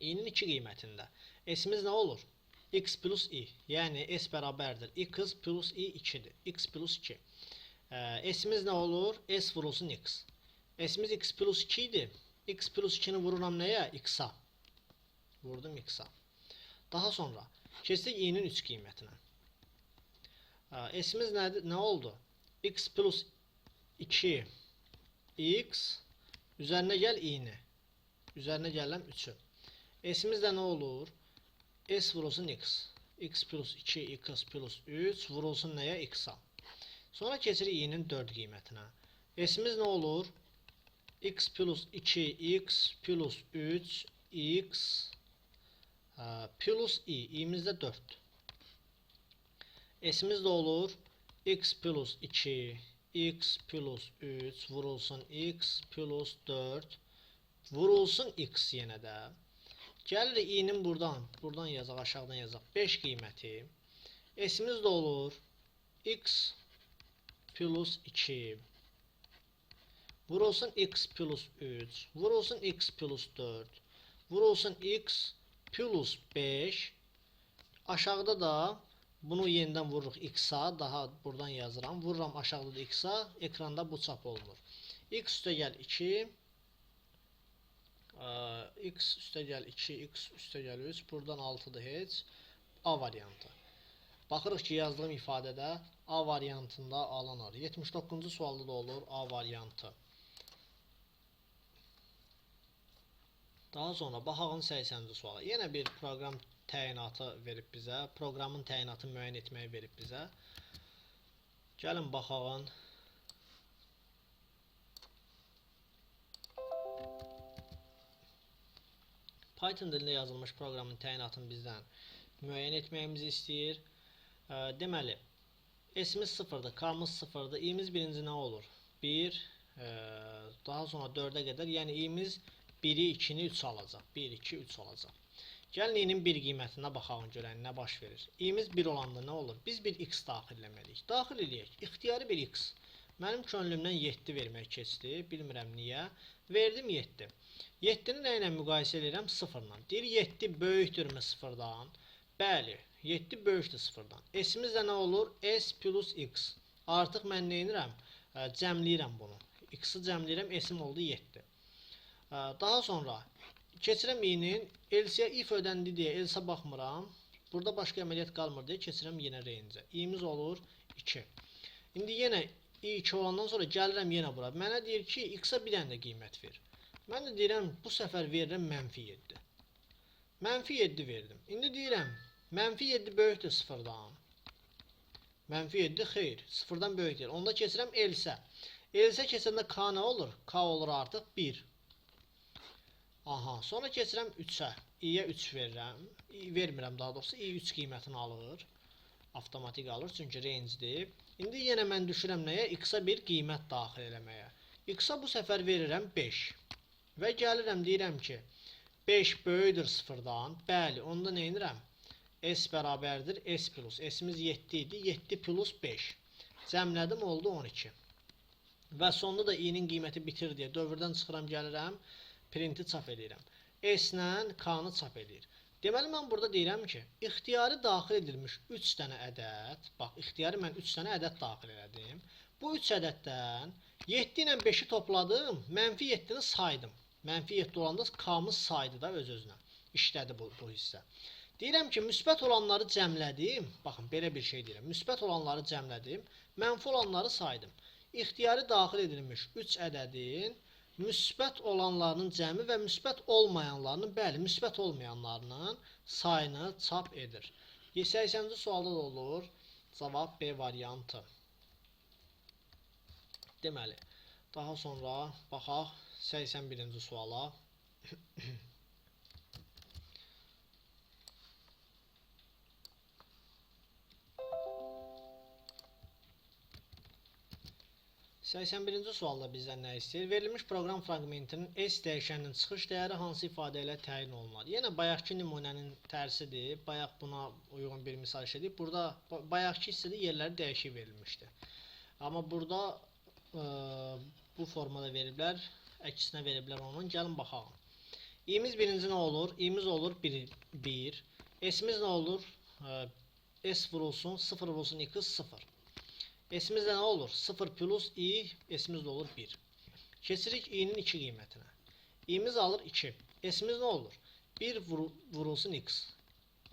i'nin 2 qiymətində s'imiz nə olur? X plus i. Yəni s bərabərdir. X plus i 2-dir. X plus 2. S'imiz nə olur? S vurulsun x. S'imiz x plus 2 idi. X plus 2-ni vururam nəyə? X-a. Vurdum x-a. Daha sonra keçdik i'nin 3 qiymətinə. S'imiz nə oldu? X plus 2 x üzərinə gəl i'ni. Üzərinə gələm 3-ü. S'imiz də nə olur? S vurulsun x. X plus 2 x plus 3 vurulsun nəyə? X-a. Sonra keçirik i'nin 4 qiymətinə. S'imiz nə olur? X plus 2 x plus 3 x plus i. i'miz də 4. S'imiz də olur x plus 2 x plus 3 vurulsun x plus 4 vurulsun x yenə də. Gəlir i'nin buradan yazaq, aşağıdan yazaq 5 qiyməti. S'imiz də olur x plus 2 vurulsun x plus 3 vurulsun x plus 4 vurulsun x plus 5. Aşağıda da bunu yenidən vururuq x-a. Daha buradan yazıram. Vururam aşağıda da x-a. Ekranda bu çap olunur. X üstə gəl 2 x üstə gəl 2 x üstə gəl 3. Buradan 6-dır heç. A variantı. Baxırıq ki, yazdığım ifadədə A variantında alınır. 79-cu sualda da olur A variantı. Daha sonra baxalım 80-ci suala. Yenə bir proqram təyinatı verib bizə. Proqramın təyinatı müəyyən etməyi verib bizə. Gəlin baxalım. Python dilində yazılmış proqramın təyinatını bizdən müəyyən etməyimizi istəyir. Deməli, s'imiz 0'dır, k'mız 0'dır. i'miz birinci nə olur? 1, daha sonra 4'ə qədər. Yəni i'miz 1'i, 2'ni 3 alacaq. 1, 2, 3 olacaq. Gəlin i'nin bir qiymətinə baxalım, görək nə baş verir. i'miz 1 olanda nə olur? Biz bir x daxil etməliyik. Daxil eləyək. İxtiyari bir x. Mənim könlümdən 7 vermək keçdi. Bilmirəm niyə. Verdim 7. 7'ni nə ilə müqayisə edirəm? 0 ilə. Deyir 7 böyükdürmü 0'dan? Bəli. 7 böyükdür 0'dan. S'imiz də nə olur? S plus x. Artıq mən nə edirəm? Cəmləyirəm bunu. X'i cəmləyirəm. S'im oldu 7. Daha sonra keçirəm i'nin else if ödəndi deyə else baxmıram. Burada başqa əməliyyat qalmır deyə keçirəm yenə range. i'miz olur 2. İndi yenə i2 olandan sonra gəlirəm yenə bura. Mənə deyir ki, x-a bir dənə də qiymət ver. Mən də deyirəm, bu səfər verirəm mənfi 7. Mənfi 7 verdim. İndi deyirəm, mənfi 7 böyükdür 0'dan. Mənfi 7 xeyr, 0'dan böyükdür. Onda keçirəm else. Else keçəndə k nə olur? K olur artıq 1. Aha, sonra keçirəm 3'ə. i'yə 3 verirəm. Vermirəm daha doğrusu. i 3 qiymətini alır. Avtomatik alır, çünki range'dir. İndi yenə mən düşürəm nəyə? X-a bir qiymət daxil eləməyə. X-a bu səfər verirəm 5. Və gəlirəm, deyirəm ki, 5 böyükdür 0'dan. Bəli, onda nə edirəm? S bərabərdir S plus. S'imiz 7 idi. 7 plus 5. Cəmlədim, oldu 12. Və sonunda da i'nin qiyməti bitir deyə dövrdən çıxıram, gəlirəm, printi çap edirəm. S-lə k-nı çap edir. Deməli, mən burada deyirəm ki, ixtiyari daxil edilmiş 3 dənə ədəd, bax, ixtiyari mən 3 dənə ədəd daxil elədim. Bu 3 ədəddən 7 ilə 5'i topladım, mənfi 7'ni saydım. Mənfi 7 olanda k-mız saydı da öz-özünə. İşlədi bu hissə. Deyirəm ki, müsbət olanları cəmlədim. Baxın, belə bir şey deyirəm. Müsbət olanları cəmlədim, mənfi olanları saydım. İxtiyari daxil edilmiş 3 ədədin müsbət olanlarının cəmi və müsbət olmayanlarının, bəli, müsbət olmayanlarının sayını çap edir. 80-ci sualda da olur. Cavab B variantı. Deməli, daha sonra baxaq 81-ci suala. Birinci sualda bizdən nə istəyir? Verilmiş proqram fraqmentinin S dəyişəninin çıxış dəyəri hansı ifadə ilə təyin olunur? Yenə bayaqki nümunənin tərsidir. Bayaq buna uyğun bir misal işlədik. Burada bayaqki hissədə yerləri dəyişik verilmişdi. Amma burada bu formada veriblər, əksinə veriblər onun. Gəlin baxalım. i'miz birinci nə olur? i'miz olur 1. S'imiz nə olur? S vurulsun, 0 vurulsun, 2, 0. S'imiz də nə olur? 0 plus i, S'imiz də olur 1. Keçirik i'nin 2 qiymətinə. i'miz alır 2. S'imiz nə olur? 1 vurulsun x.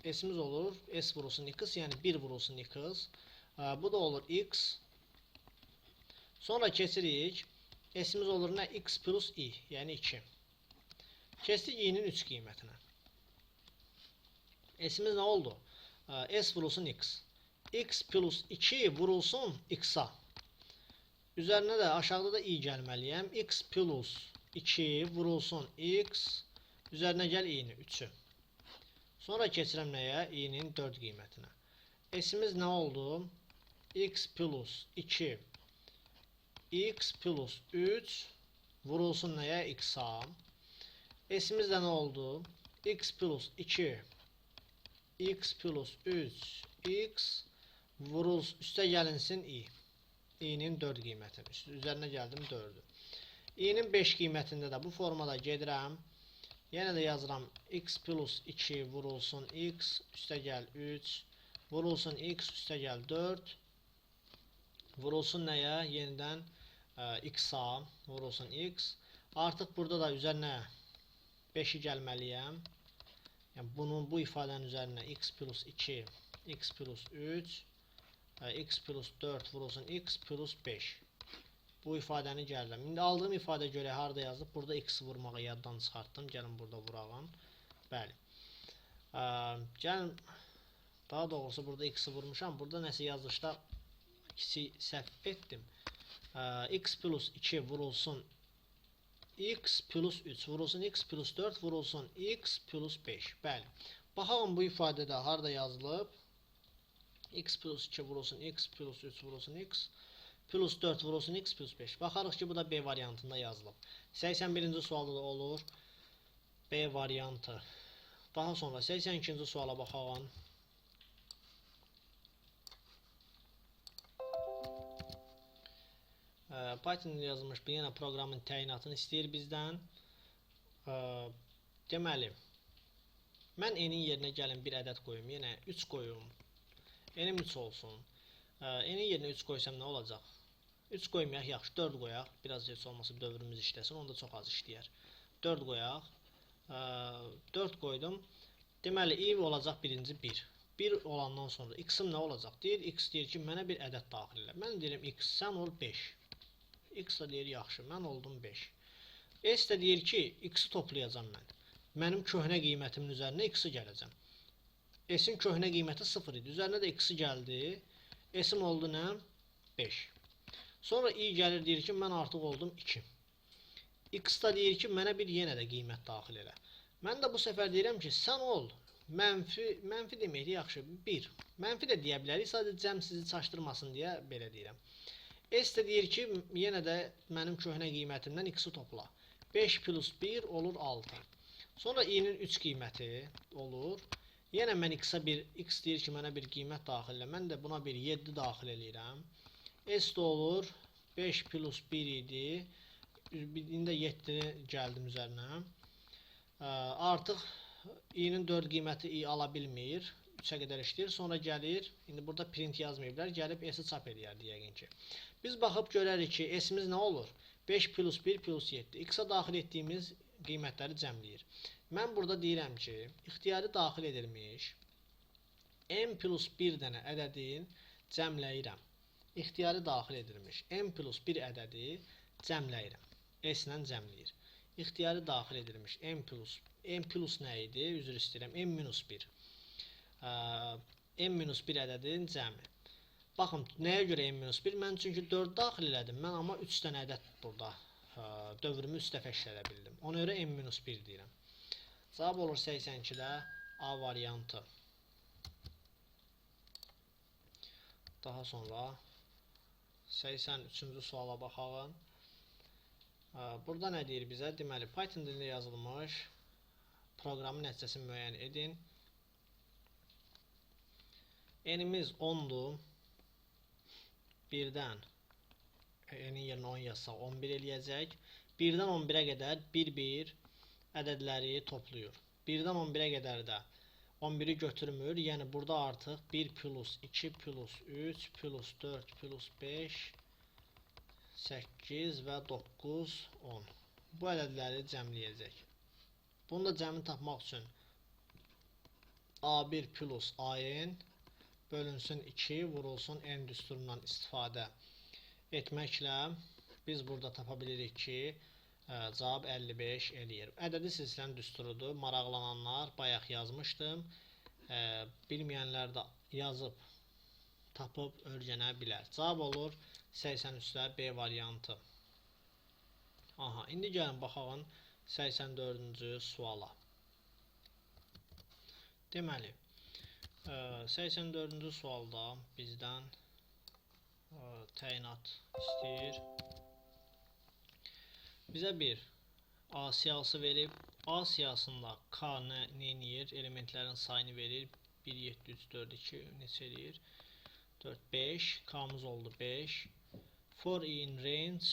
S'imiz olur, S vurulsun x, yəni 1 vurulsun x. Bu da olur x. Sonra keçirik. S'imiz olur nə? X plus i, yəni 2. Keçdik i'nin 3 qiymətinə. S'imiz nə oldu? S vurulsun x. X plus 2 vurulsun x'a. Üzərinə də aşağıda da i gəlməliyəm. X plus 2 vurulsun x. Üzərinə gəl i'ni 3'ü. Sonra keçirəm nəyə? i'nin 4 qiymətinə. S'imiz nə oldu? X plus 2 x plus 3 vurulsun nəyə? X'a. S'imiz də nə oldu? X plus 2 x plus 3 x vurulsun, üstə gəlinsin i. i'nin 4 qiymətini. Üzərinə gəldim 4'ü. i'nin 5 qiymətində də bu formada gedirəm. Yenə də yazıram x plus 2 vurulsun x, üstə gəl 3, vurulsun x, üstə gəl 4, vurulsun nəyə? Yenidən x'a, vurulsun x. Artıq burada da üzərinə 5'i gəlməliyəm. Yəni bu ifadənin üzərinə x plus 2, x plus 3, x plus 4 vurulsun x plus 5. Bu ifadəni gəldim. İndi aldığım ifadə görə harada yazıb? Burada x vurmağı yaddan çıxartdım. Gəlin burada vurağım. Bəli. Gəlin, daha doğrusu burada x vurmuşam. Burada nəsə yazışda səhv etdim. X plus 2 vurulsun x plus 3 vurulsun x plus 4 vurulsun x plus 5. Bəli. Baxalım bu ifadədə harada yazılıb? X plus 2 vurulsun X plus 3 vurulsun X plus 4 vurulsun X plus 5. Baxarıq ki, bu da B variantında yazılıb. 81-ci sualda da olur. B variantı. Daha sonra 82-ci suala baxalım. Python-da yazılmış bir yenə proqramın təyinatını istəyir bizdən. Deməli, mən n-in yerinə gəlin bir ədəd qoyum. Yenə 3 qoyum. N-im 3 olsun. N-in yerinə 3 qoysam nə olacaq? 3 qoymayaq, yaxşı 4 qoyaq. Biraz heç olmasa dövrümüz işləsin, onda çox az işləyər. 4 qoyaq. 4 qoydum. Deməli, i olacaq birinci 1. 1 olandan sonra x-im nə olacaq? Deyir, x deyir ki, mənə bir ədəd daxil elə. Mən deyirəm, x, sən ol 5. X da deyir, yaxşı, mən oldum 5. S də deyir ki, x-i toplayacam mən. Mənim köhnə qiymətimin üzərinə x-i gələcəm. S-in köhnə qiyməti 0 idi. Üzərinə də x-i gəldi. S-im oldu nə? 5. Sonra i gəlir, deyir ki, mən artıq oldum 2. X da deyir ki, mənə bir yenə də qiymət daxil elə. Mən də bu səfər deyirəm ki, sən ol mənfi deməkdir, yaxşı, 1. Mənfi də deyə bilərik, sadəcə cəm sizi çaşdırmasın deyə belə deyirəm. S də deyir ki, yenə də mənim köhnə qiymətimdən x-i topla. 5 plus 1 olur 6. Sonra i-nin 3 qiyməti olur. Yenə mən x deyir ki, mənə bir qiymət daxil elə. Mən də buna bir 7 daxil eləyirəm. S də olur 5 plus 1 idi. İndi 7 gəldim üzərinə. Artıq i-nin 4 qiyməti i ala bilmir. 3-ə qədər işləyir. Sonra gəlir. İndi burada print yazmayıblar. Gəlib s-i çap eləyər deyəkin ki. Biz baxıb görərik ki, s-imiz nə olur? 5 plus 1 plus 7. X-a daxil etdiyimiz qiymətləri cəmləyir. Mən burada deyirəm ki, ixtiyari daxil edilmiş n plus 1 dənə ədədin cəmləyirəm. İxtiyari daxil edilmiş n plus 1 ədədi cəmləyirəm. S ilə cəmləyir. İxtiyari daxil edilmiş n plus nə idi? Üzr istəyirəm. N minus 1. N minus 1 ədədin cəmi. Baxın, nəyə görə n minus 1? Mən çünki 4 daxil elədim. Mən amma 3 dənə ədəd burada dövrümü 3 dəfə işlədə bildim. Ona görə n minus 1 deyirəm. Cavab olur 82-də A variantı. Daha sonra 83-cü suala baxalım. Burada nə deyir bizə? Deməli, Python dilində yazılmış proqramın nəticəsini müəyyən edin. N-imiz 10-dur. 1-dən n-in yerinə 10 yazsaq 11 eləyəcək. 1-dən 11-ə qədər 1-1 ədədləri toplayır. 1-dən 11-ə qədər də 11-i götürmür. Yəni burada artıq 1 plus 2 plus 3 plus 4 plus 5 8 və 9 10. Bu ədədləri cəmləyəcək. Bunu da cəmini tapmaq üçün A1 plus AN bölünsün 2 vurulsun n düsturundan istifadə etməklə biz burada tapa bilirik ki, cavab 55 eləyir. Ədədi silsilən düsturudur. Maraqlananlar bayaq yazmışdım. Bilməyənlər də yazıb tapıb öyrənə bilər. Cavab olur 83-də B variantı. Aha, indi gəlin baxalım 84-cü suala. Deməli, 84-cü sualda bizdən təyinat istəyir. Bizə bir A siyahısı verib. A siyahısında K nə eləyir? Elementlərin sayını verir. 1, 7, 3, 4, 2 neçə eləyir? 4, 5. K-mız oldu 5. For in range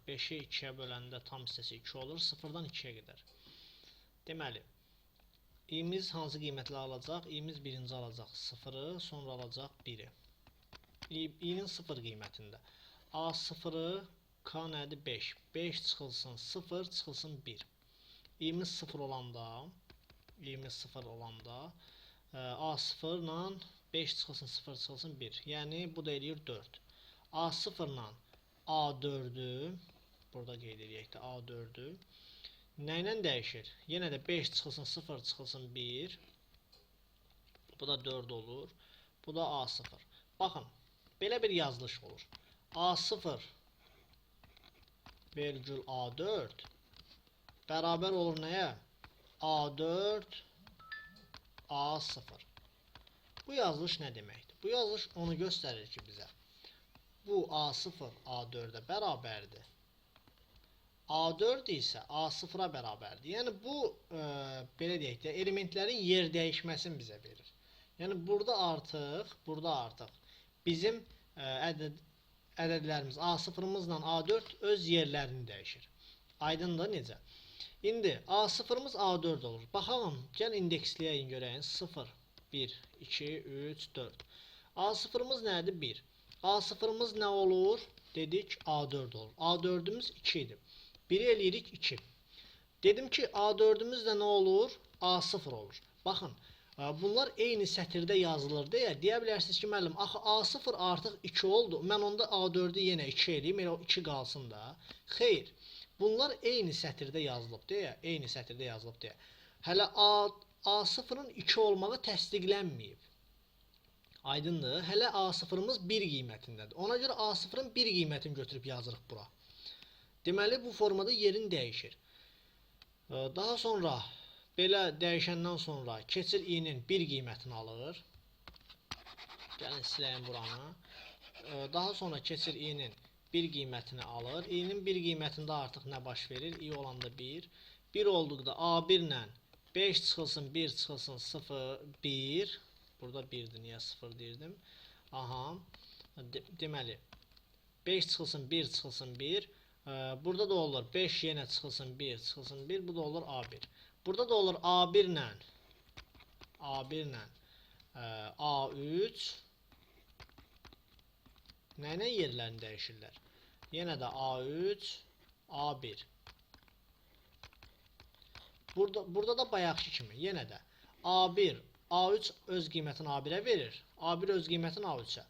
5-i 2-yə böləndə tam hissəsi 2 olur. 0-dan 2-yə qədər. Deməli, i-miz hansı qiymətlə alacaq? I-miz birinci alacaq 0-ı, sonra alacaq 1-i. i-nin 0 qiymətində. A0-ı K nədir? 5. 5 çıxılsın 0, çıxılsın 1. i-miz 0 olanda A0 ilə 5 çıxılsın 0, çıxılsın 1. Yəni, bu da eləyir 4. A0 ilə A4-ü, burada qeyd edək də A4-ü, nə ilə dəyişir? Yenə də 5 çıxılsın 0, çıxılsın 1. Bu da 4 olur. Bu da A0. Baxın, belə bir yazılış olur. A0 vergül A4 bərabər olur nəyə? A4 A0. Bu yazılış nə deməkdir? Bu yazılış onu göstərir ki bizə. Bu A0 A4-ə bərabərdir. A4 isə A0-a bərabərdir. Yəni bu belə deyək də elementlərin yer dəyişməsini bizə verir. Yəni burada artıq bizim ədədlərimiz A0-mızla A4 öz yerlərini dəyişir. Aydındır necə? İndi A0-mız A4 olur. Baxalım, gəl indeksləyəyin görəyin. 0, 1, 2, 3, 4. A0-mız nədir? 1. A0-mız nə olur? Dedik A4 olur. A4-ümüz 2 idi. 1-i eləyirik 2. Dedim ki A4-ümüz də nə olur? A0 olur. Baxın, bunlar eyni sətirdə yazılır deyə bilərsiniz ki, müəllim, axı A0 artıq 2 oldu. Mən onda A4-ü yenə 2 eləyim, elə o 2 qalsın da. Xeyr, bunlar eyni sətirdə yazılıb deyə. Hələ A0-ın 2 olmağı təsdiqlənməyib. Aydındır? Hələ A0-ımız 1 qiymətindədir. Ona görə A0-ın 1 qiymətini götürüb yazırıq bura. Deməli, bu formada yerin dəyişir. Daha sonra, belə dəyişəndən sonra keçir i-nin 1 qiymətini alır. Gəlin siləyim buranı. Daha sonra keçir i-nin 1 qiymətini alır. i-nin 1 qiymətində artıq nə baş verir? i olanda 1. 1 olduqda a1 ilə 5 çıxılsın, 1 çıxılsın, 0, 1. Burada 1-dir, niyə 0 deyirdim? Aha. Deməli, 5 çıxılsın, 1 çıxılsın, 1. Burada da olur 5 yenə çıxılsın 1 çıxılsın 1, bu da olur A1. Burada da olur A1 ilə A3 nə ilə yerlərini dəyişirlər? Yenə də A3 A1. Burada da bayaqki kimi yenə də A1 A3 öz qiymətini A1-ə verir. A1 öz qiymətini A3-ə.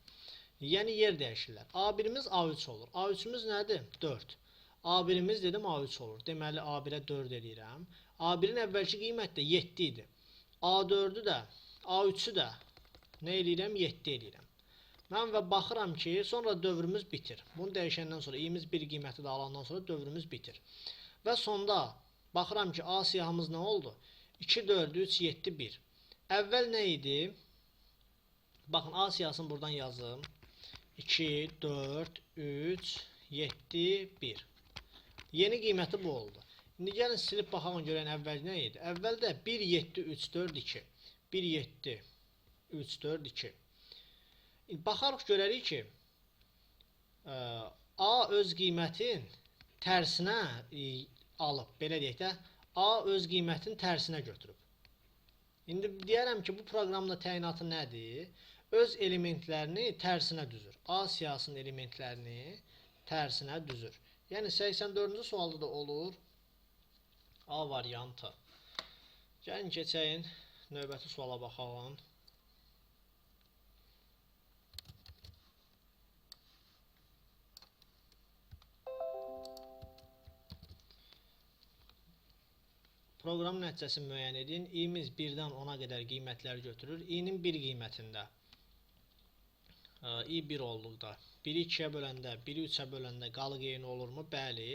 Yəni yer dəyişirlər. A1-imiz A3 olur. A3-ümüz nədir? 4. A1-imiz dedim A3 olur. Deməli A1-ə 4 eləyirəm. A1-in əvvəlki qiyməti də 7 idi. A4-ü də, A3-ü də nə eləyirəm? 7 eləyirəm. Mən və baxıram ki, sonra dövrümüz bitir. Bunu dəyişəndən sonra i-miz 1 qiyməti də alandan sonra dövrümüz bitir. Və sonda baxıram ki, A siyahımız nə oldu? 2, 4, 3, 7, 1. Əvvəl nə idi? Baxın, A siyahısını buradan yazım. 2, 4, 3, 7, 1. Yeni qiyməti bu oldu. İndi gəlin silib baxalım görən əvvəl nə idi? Əvvəldə 1, 7, 3, 4, 2. 1, 7, 3, 4, 2. Baxarıq görərik ki, A öz qiymətin tərsinə alıb, belə deyək də, A öz qiymətin tərsinə götürüb. İndi deyərəm ki, bu proqramda təyinatı nədir? Öz elementlərini tərsinə düzür. A siyahısının elementlərini tərsinə düzür. Yəni 84-cü sualda da olur A variantı. Gəlin keçəyin növbəti suala baxalım. Proqram nəticəsini müəyyən edin. i-miz 1-dən 10-a qədər qiymətlər götürür. i-nin 1 qiymətində i 1 olduqda 1-i 2-yə böləndə, 1-i 3-ə böləndə qalıq eyni olurmu? Bəli.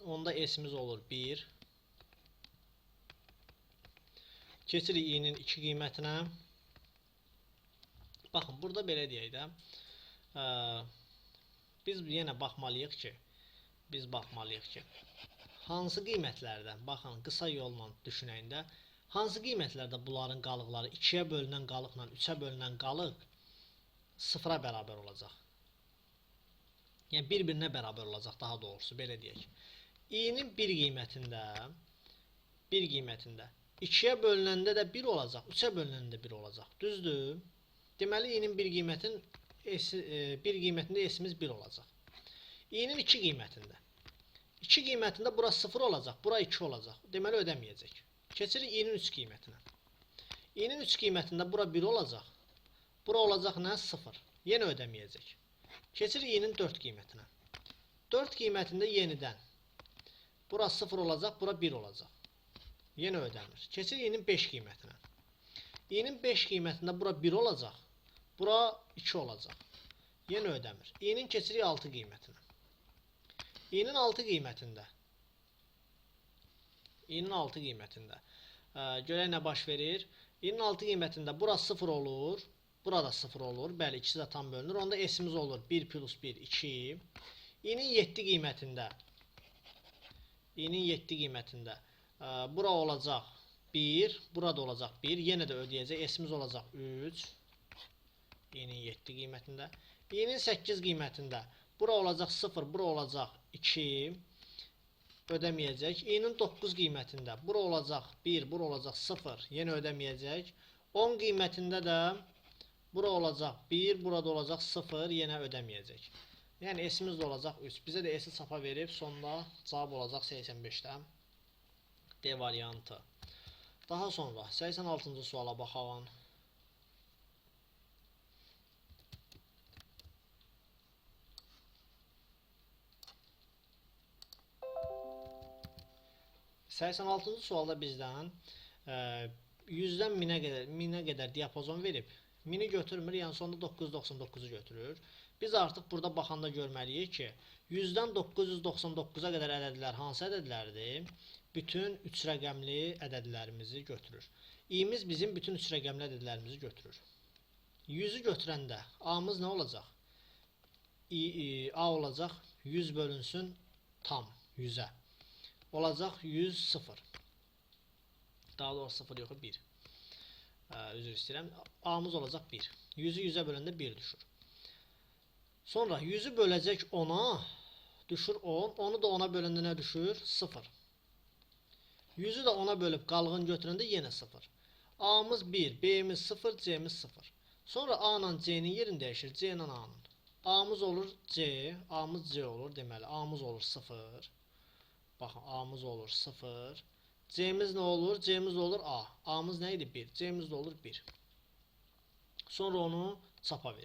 Onda s-imiz olur 1. Keçirik i-nin 2 qiymətinə. Baxın, burada belə deyək də. Biz yenə baxmalıyıq ki, hansı qiymətlərdən, baxın, qısa yolla düşünəyində, hansı qiymətlərdə bunların qalıqları 2-yə bölünən qalıqla 3-ə bölünən qalıq 0-a bərabər olacaq. Yəni, bir-birinə bərabər olacaq, daha doğrusu, belə deyək. i-nin 1 qiymətində 2-yə bölünəndə də 1 olacaq, 3-ə bölünəndə 1 olacaq. Düzdür? Deməli, i-nin 1 qiymətində s-imiz 1 olacaq. i-nin 2 qiymətində. 2 qiymətində bura 0 olacaq, bura 2 olacaq. Deməli, ödəməyəcək. Keçirik i-nin 3 qiymətinə. i-nin 3 qiymətində bura 1 olacaq. Bura olacaq nə? 0. Yenə ödəməyəcək. Keçirik i-nin 4 qiymətinə. 4 qiymətində yenidən. Bura 0 olacaq, bura 1 olacaq. Yenə ödəmir. Keçirik i-nin 5 qiymətinə. i-nin 5 qiymətində bura 1 olacaq. Bura 2 olacaq. Yenə ödəmir. i-nin keçirik 6 qiymətinə. i-nin 6 qiymətində. Görək nə baş verir. i-nin 6 qiymətində bura 0 olur. Burada 0 olur. Bəli, ikisi də tam bölünür. Onda s'imiz olur 1 plus 1, 2. İ'nin 7 qiymətində. İ'nin 7 qiymətində. Bura olacaq 1. Burada olacaq 1. Yenə də ödəyəcək. S'imiz olacaq 3. İ'nin 7 qiymətində. İ'nin 8 qiymətində. Bura olacaq 0. Bura olacaq 2. Ödəməyəcək. İ'nin 9 qiymətində. Bura olacaq 1. Bura olacaq 0. Yenə ödəməyəcək. 10 qiymətində də bura olacaq 1, burada olacaq 0, yenə ödəməyəcək. Yəni s'imiz də olacaq 3. Bizə də s'i çapa verib, sonda cavab olacaq 85-də. D variantı. Daha sonra 86-cı suala baxalım. %86-cı sualda bizdən 100-dən 1000-ə qədər diapazon verib. 1000-i götürmür, yəni sonda 999-u götürür. Biz artıq burada baxanda görməliyik ki, 100-dən 999-a qədər ədədlər hansı ədədlərdir? Bütün 3 rəqəmli ədədlərimizi götürür. İ'miz bizim bütün 3 rəqəmli ədədlərimizi götürür. 100-ü götürəndə A'mız nə olacaq? A olacaq 100 bölünsün tam 100-ə. Olacaq 100, 0. Daha doğrusu 0 yox, 1. Üzr istəyirəm. A'mız olacaq 1. 100-ü 100-ə böləndə 1 düşür. Sonra 100-ü böləcək 10-a düşür 10. Onu da 10-a böləndə nə düşür? 0. 100-ü də 10-a bölüb qalğını götürəndə yenə 0. A'mız 1, B'miz 0, C'miz 0. Sonra A ilə C'nin yerini dəyişir. C ilə A'nın. A'mız olur C, A'mız C olur. Deməli, A'mız olur 0. Baxın, A'mız olur 0. C'miz nə olur? C'miz olur A. A'mız nə idi? 1. C'miz də olur 1. Sonra onu çapa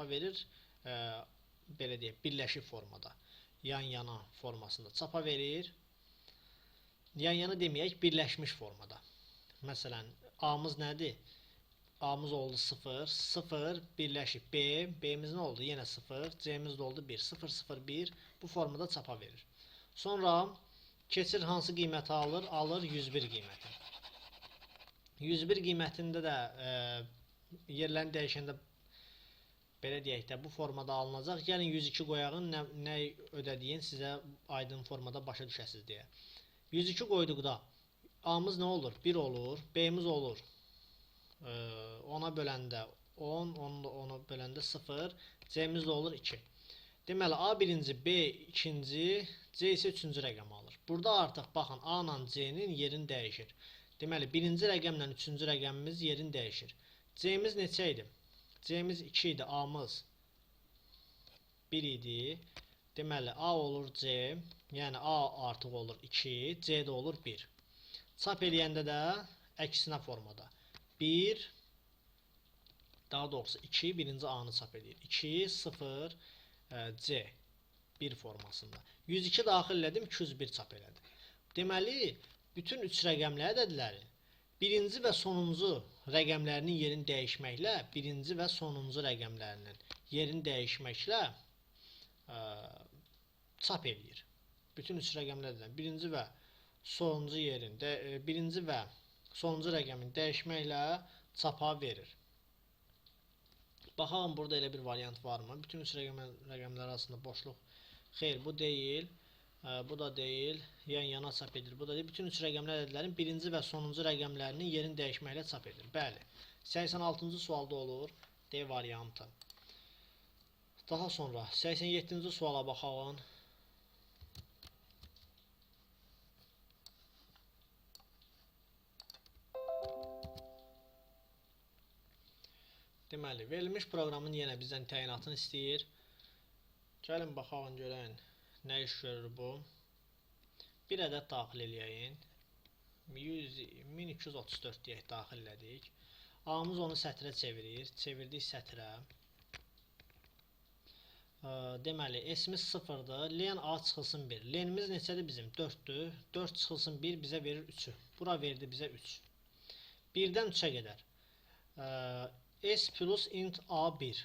verir. Belə deyək, birləşik formada. Yan-yana formasında çapa verir. Yan-yana deməyək, birləşmiş formada. Məsələn, A'mız nədir? A'mız oldu 0. 0 birləşik B. B'miz nə oldu? Yenə 0. C'miz də oldu 1. 0, 0, 1. Bu formada çapa verir. Sonra keçir hansı qiyməti alır? Alır 101 qiyməti. 101 qiymətində də yerlərini dəyişəndə belə deyək də bu formada alınacaq. Gəlin 102 qoyağın nə ödədiyin sizə aydın formada başa düşəsiz deyə. 102 qoyduqda A'mız nə olur? 1 olur. B'miz olur 10'a böləndə 10, 10'a böləndə 0. C'miz də olur 2. Deməli A birinci, B ikinci, C isə üçüncü rəqəm alır. Burada artıq baxın A ilə C'nin yerini dəyişir. Deməli birinci rəqəmlə üçüncü rəqəmimiz yerini dəyişir. C'miz neçə idi? C'miz 2 idi, A'mız 1 idi. Deməli A olur C, yəni A artıq olur 2, C də olur 1. Çap eləyəndə də əksinə formada. 1, daha doğrusu 2 birinci A'nı çap edir. 2, 0, C 1 formasında. 102 daxil elədim, 201 çap elədim. Deməli, bütün 3 rəqəmli ədədləri birinci və sonuncu rəqəmlərinin yerini dəyişməklə, birinci və sonuncu rəqəmlərinin yerini dəyişməklə çap eləyir. Bütün 3 rəqəmli ədədlər birinci və sonuncu yerin, birinci və sonuncu rəqəmin dəyişməklə çapa verir. Baxalım burada elə bir variant varmı? Bütün 3 rəqəmlər arasında boşluq. Xeyr, bu deyil. Bu da deyil. Yan-yana çap edir. Bu da deyil. Bütün 3 rəqəmli ədədlərin birinci və sonuncu rəqəmlərinin yerini dəyişməklə çap edir. Bəli. 86-cı sualda olur. D variantı. Daha sonra 87-ci suala baxalım. Deməli, verilmiş proqramın yenə bizdən təyinatını istəyir. Gəlin baxalım görən nə iş görür bu. Bir ədəd daxil eləyəyin. 1234 deyək daxil elədik. A'mız onu sətrə çevirir. Çevirdik sətrə. Deməli, S'imiz 0-dır. Len A çıxılsın 1. Lenimiz neçədir bizim? 4-dür. 4 çıxılsın 1 bizə verir 3-ü. Bura verdi bizə 3. 1-dən 3-ə qədər. S plus int A1.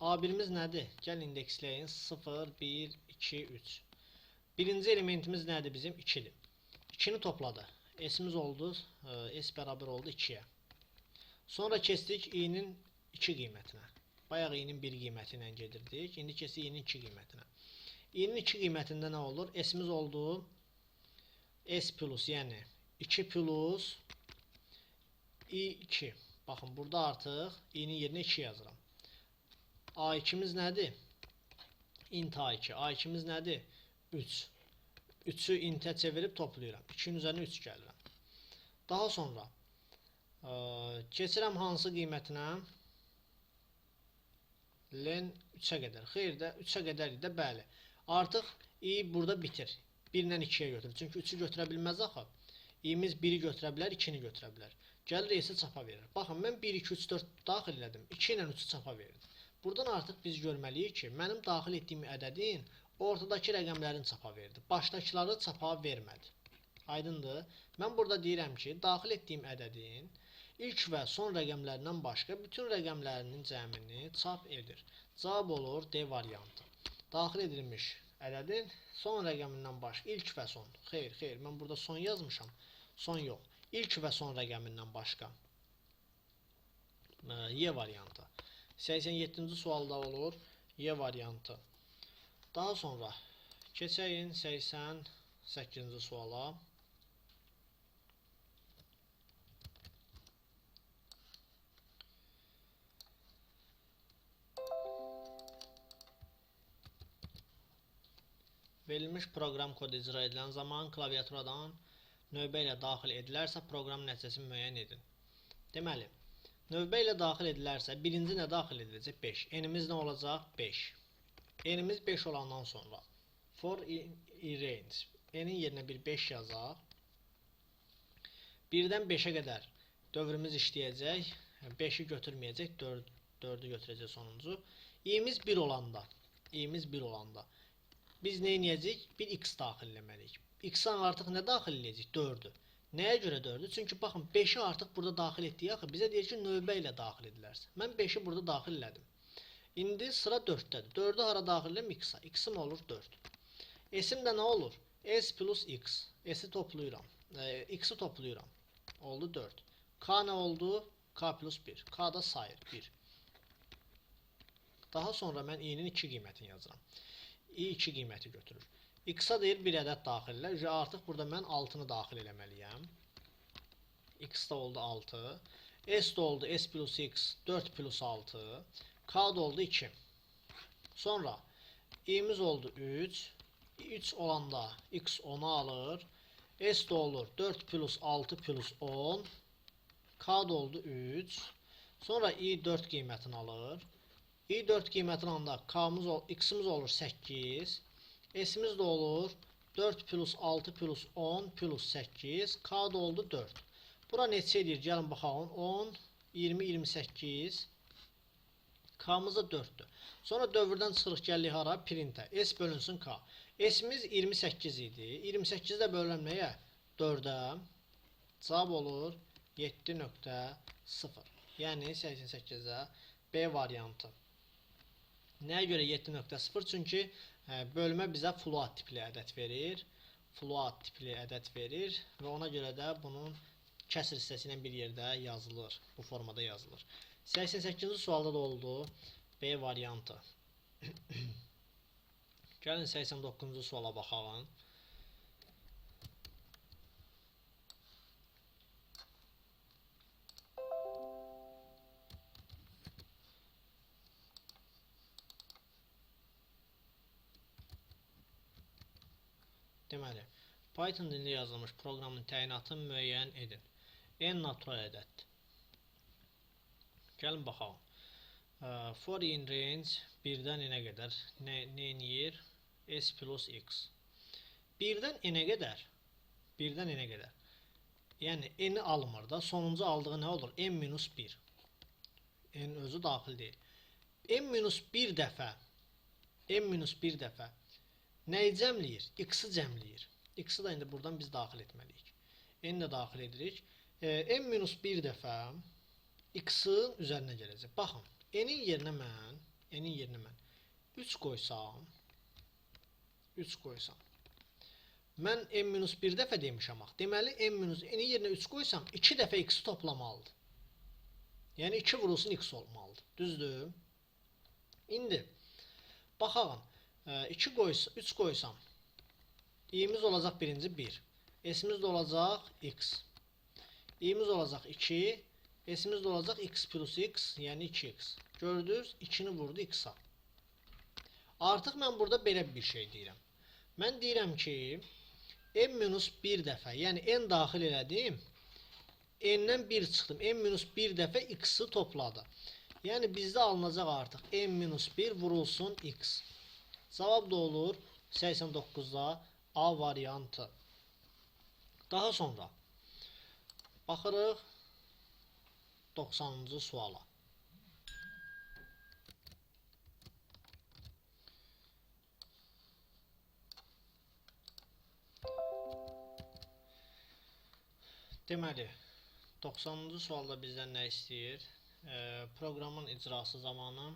A1'imiz nədir? Gəl indeksləyin. 0, 1, 2, 3. Birinci elementimiz nədir bizim? 2'dir. 2'ni topladı. S'imiz oldu. S bərabər oldu 2'yə. Sonra keçdik i-nin 2 qiymətinə. Bayaq i-nin 1 qiyməti ilə gedirdik. İndi keçdik i-nin 2 qiymətinə. I-nin 2 qiymətində nə olur? S-imiz oldu S plus, yəni 2 plus i2. Baxın, burada artıq i-nin yerinə 2 yazıram. A2'miz nədir? Int A2. A2'miz nədir? 3. 3'ü intə çevirib toplayıram. 2'nin üzərinə 3 gəlirəm. Daha sonra keçirəm hansı qiymətinə? Len 3'ə qədər. Xeyr də 3'ə qədər də bəli. Artıq i burada bitir. 1 ilə 2'yə götürür. Çünki 3'ü götürə bilməz axı. i'miz 1'i götürə bilər, 2'ni götürə bilər. Gəlir s-i çapa verir. Baxın, mən 1, 2, 3, 4 daxil elədim. 2 ilə 3'ü çapa verir. Buradan artıq biz görməliyik ki, mənim daxil etdiyim ədədin ortadakı rəqəmlərini çapa verdi. Başdakiları çapa vermədi. Aydındır? Mən burada deyirəm ki, daxil etdiyim ədədin ilk və son rəqəmlərindən başqa bütün rəqəmlərinin cəmini çap edir. Cavab olur D variantı. Daxil edilmiş ədədin son rəqəmindən başqa ilk və son. Xeyr, mən burada son yazmışam. Son yox. İlk və son rəqəmindən başqa. Y variantı. 87-ci sualda olur Y variantı. Daha sonra keçəyin 88-ci suala. Verilmiş proqram kodu icra edilən zaman klaviaturadan növbə ilə daxil edilərsə proqram nəticəsini müəyyən edin. Deməli, növbə ilə daxil edilərsə birinci nə daxil ediləcək? 5. N'imiz nə olacaq? 5. N'imiz 5 olandan sonra for i range n'in yerinə bir 5 yazaq. 1-dən 5-ə qədər dövrümüz işləyəcək. 5-i götürməyəcək, 4'ü götürəcək sonuncu. i'miz 1 olanda biz nə edəcəyik? Bir x daxil etməliyik. X-ə artıq nə daxil edəcəyik? 4'ü. Nəyə görə 4'ü? Çünki baxın 5'i artıq burada daxil etdik. Axı bizə deyir ki, növbə ilə daxil edilərsə. Mən 5'i burada daxil elədim. İndi sıra 4'dədir. 4'ü hara daxil edirəm? X-a. X-im olur 4. S-im də nə olur? S plus X. S-i toplayıram. X-i toplayıram. Oldu 4. K nə oldu? K plus 1. K da sayır 1. Daha sonra mən i-nin 2 qiymətini yazıram. i 2 qiyməti götürür. X-a deyir bir ədəd daxillə. Artıq burada mən 6'nı daxil eləməliyəm. X da oldu 6. S da oldu S plus X 4 plus 6. K da oldu 2. Sonra i'miz oldu 3. 3 olanda X 10'u alır. S da olur 4 plus 6 plus 10. K da oldu 3. Sonra i 4 qiymətini alır. i 4 qiymətini alanda X'imiz olur 8. S'imiz də olur 4 plus 6 plus 10 plus 8. K da oldu 4. Bura neçə edir? Gəlin baxalım. 10, 20, 28. K'mız da 4'dür. Sonra dövrdən çıxırıq gəlirik hara? Printə. S bölünsün K. S'imiz 28 idi. 28 də bölünəm nəyə? 4'ə. Cavab olur 7.0. Yəni 88'ə B variantı. Nəyə görə 7.0? Çünki bölmə bizə float tipli ədəd verir. Float tipli ədəd verir və ona görə də bunun kəsr hissəsi ilə bir yerdə yazılır. Bu formada yazılır. 88-ci sualda da oldu B variantı. Gəlin 89-cu suala baxalım. Deməli, Python dilində yazılmış proqramın təyinatını müəyyən edin. N natural ədəddir. Gəlin baxalım. For in range 1-dən n-ə qədər nə eləyir? S plus X. 1-dən n-ə qədər. 1-dən n-ə qədər. Yəni n-i almır da, sonuncu aldığı nə olur? N minus 1. N özü daxil deyil. N minus 1 dəfə. N minus 1 dəfə. Nəyi cəmləyir? X-i cəmləyir. X-i da indi buradan biz daxil etməliyik. N də daxil edirik. N-1 dəfə X-in üzərinə gələcək. Baxın, N-in yerinə mən 3 qoysam, mən N-1 dəfə demişəm. Deməli, N-in yerinə 3 qoysam, 2 dəfə X-i toplamalıdır. Yəni 2 vurulsun x olmalıdır. Düzdür? İndi baxalım. 2 qoysam, 3 qoysam i'miz olacaq birinci 1. S'imiz də olacaq x. i'miz olacaq 2. S'imiz də olacaq x plus x, yəni 2x. Gördünüz? 2-ni vurdu x-a. Artıq mən burada belə bir şey deyirəm. Mən deyirəm ki, n-1 dəfə, yəni n daxil elədim. N'dən 1 çıxdım. n-1 dəfə x-i topladı. Yəni bizdə alınacaq artıq n-1 vurulsun x. Cavab da olur 89'da A variantı. Daha sonra baxırıq 90-cı suala. Deməli, 90-cı sualda bizdən nə istəyir? Proqramın icrası zamanı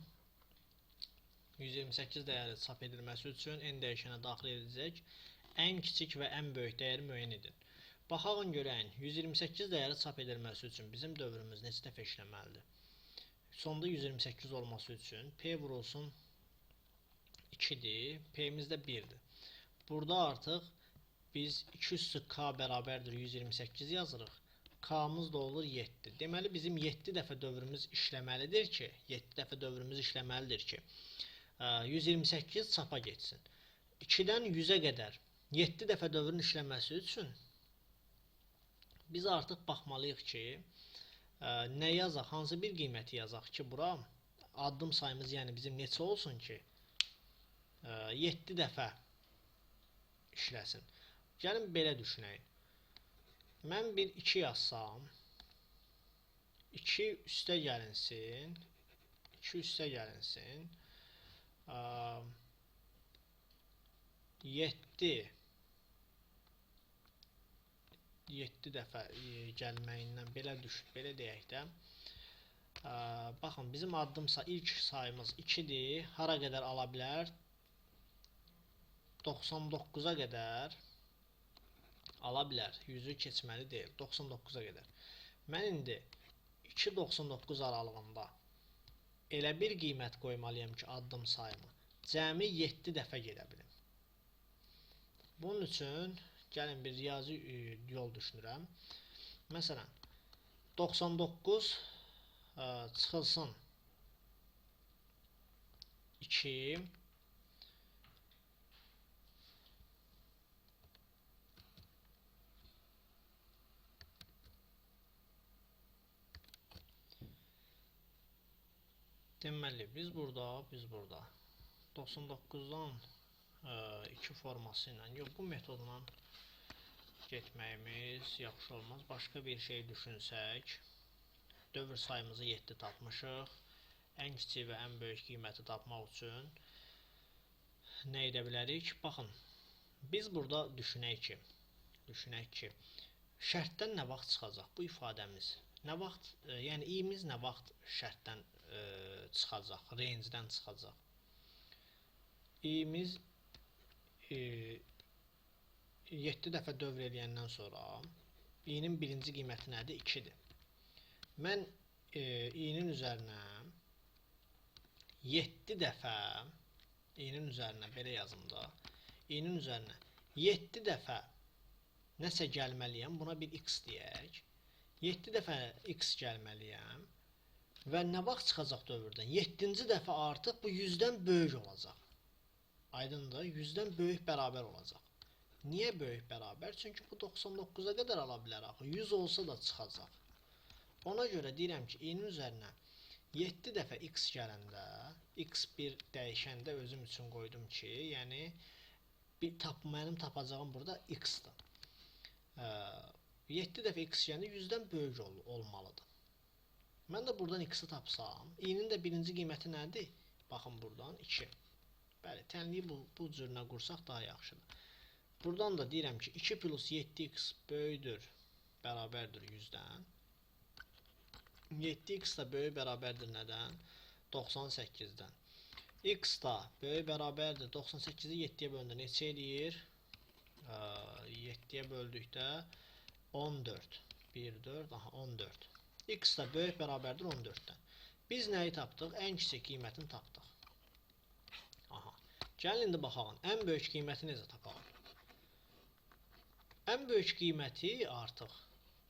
128 dəyəri çap edilməsi üçün n dəyişənə daxil edəcək ən kiçik və ən böyük dəyəri müəyyən edin. Baxalım görəyin, 128 dəyəri çap edilməsi üçün bizim dövrümüz neçə dəfə işləməlidir? Sonda 128 olması üçün p vurulsun 2'dir, p'miz də 1'dir. Burada artıq biz 2 üstü k bərabərdir 128 yazırıq. K'mız da olur 7. Deməli bizim 7 dəfə dövrümüz işləməlidir ki, 128 çapa geçsin. 2'dən 100'ə qədər 7 dəfə dövrün işləməsi üçün biz artıq baxmalıyıq ki, nə yazaq, hansı bir qiyməti yazaq ki, bura addım sayımız yəni bizim neçə olsun ki 7 dəfə işləsin. Gəlin belə düşünəyin. Mən bir 2 yazsam, 2 üstə gəlinsin, 2 üstə gəlinsin, 7 dəfə gəlməyindən belə deyək də. Baxın, bizim addımsa ilk sayımız 2'dir. Hara qədər ala bilər? 99'a qədər ala bilər. 100'ü keçməli deyil. 99'a qədər. Mən indi 2-99 aralığında elə bir qiymət qoymalıyam ki, addım sayımı cəmi 7 dəfə gedə bilim. Bunun üçün gəlin bir riyazi yol düşünürəm. Məsələn, 99 çıxılsın 2. Deməli, biz burada 99'dan 2 forması ilə, yox, bu metodla getməyimiz yaxşı olmaz. Başqa bir şey düşünsək, dövr sayımızı 7 tapmışıq. Ən kiçik və ən böyük qiyməti tapmaq üçün nə edə bilərik? Baxın, biz burada düşünək ki, şərtdən nə vaxt çıxacaq bu ifadəmiz? Nə vaxt, yəni i'miz nə vaxt şərtdən çıxacaq, range'dən çıxacaq? i'miz 7 dəfə dövr eləyəndən sonra i'nin birinci qiyməti nədir? 2'dir. Mən i'nin üzərinə 7 dəfə i'nin üzərinə belə yazım da, i'nin üzərinə 7 dəfə nəsə gəlməliyəm, buna bir x deyək. 7 dəfə x gəlməliyəm və nə vaxt çıxacaq dövrdən? 7-ci dəfə artıq bu 100'dən böyük olacaq. Aydındır, 100'dən böyük bərabər olacaq. Niyə böyük bərabər? Çünki bu 99'a qədər ala bilər axı. 100 olsa da çıxacaq. Ona görə deyirəm ki, i'nin üzərinə 7 dəfə x gələndə, x bir dəyişəndə özüm üçün qoydum ki, yəni mənim tapacağım burada x-dır. 7 dəfə x gələndə 100'dən böyük olmalıdır. Mən də buradan x-i tapsam, i'nin də birinci qiyməti nədir? Baxın buradan 2. Bəli, tənliyi bu cürünə qursaq daha yaxşıdır. Buradan da deyirəm ki, 2 plus 7x böyüdür, bərabərdir 100'dən. 7x da böyük bərabərdir nədən? 98'dən. X da böyük bərabərdir. 98'i 7'yə böldü. Neçə eləyir? 7'yə böldükdə 14. 1, 4, aha 14. X da böyük bərabərdir 14-dən. Biz nəyi tapdıq? Ən kiçik qiymətini tapdıq. Aha. Gəlin indi baxalım. Ən böyük qiyməti necə tapalım? Ən böyük qiyməti artıq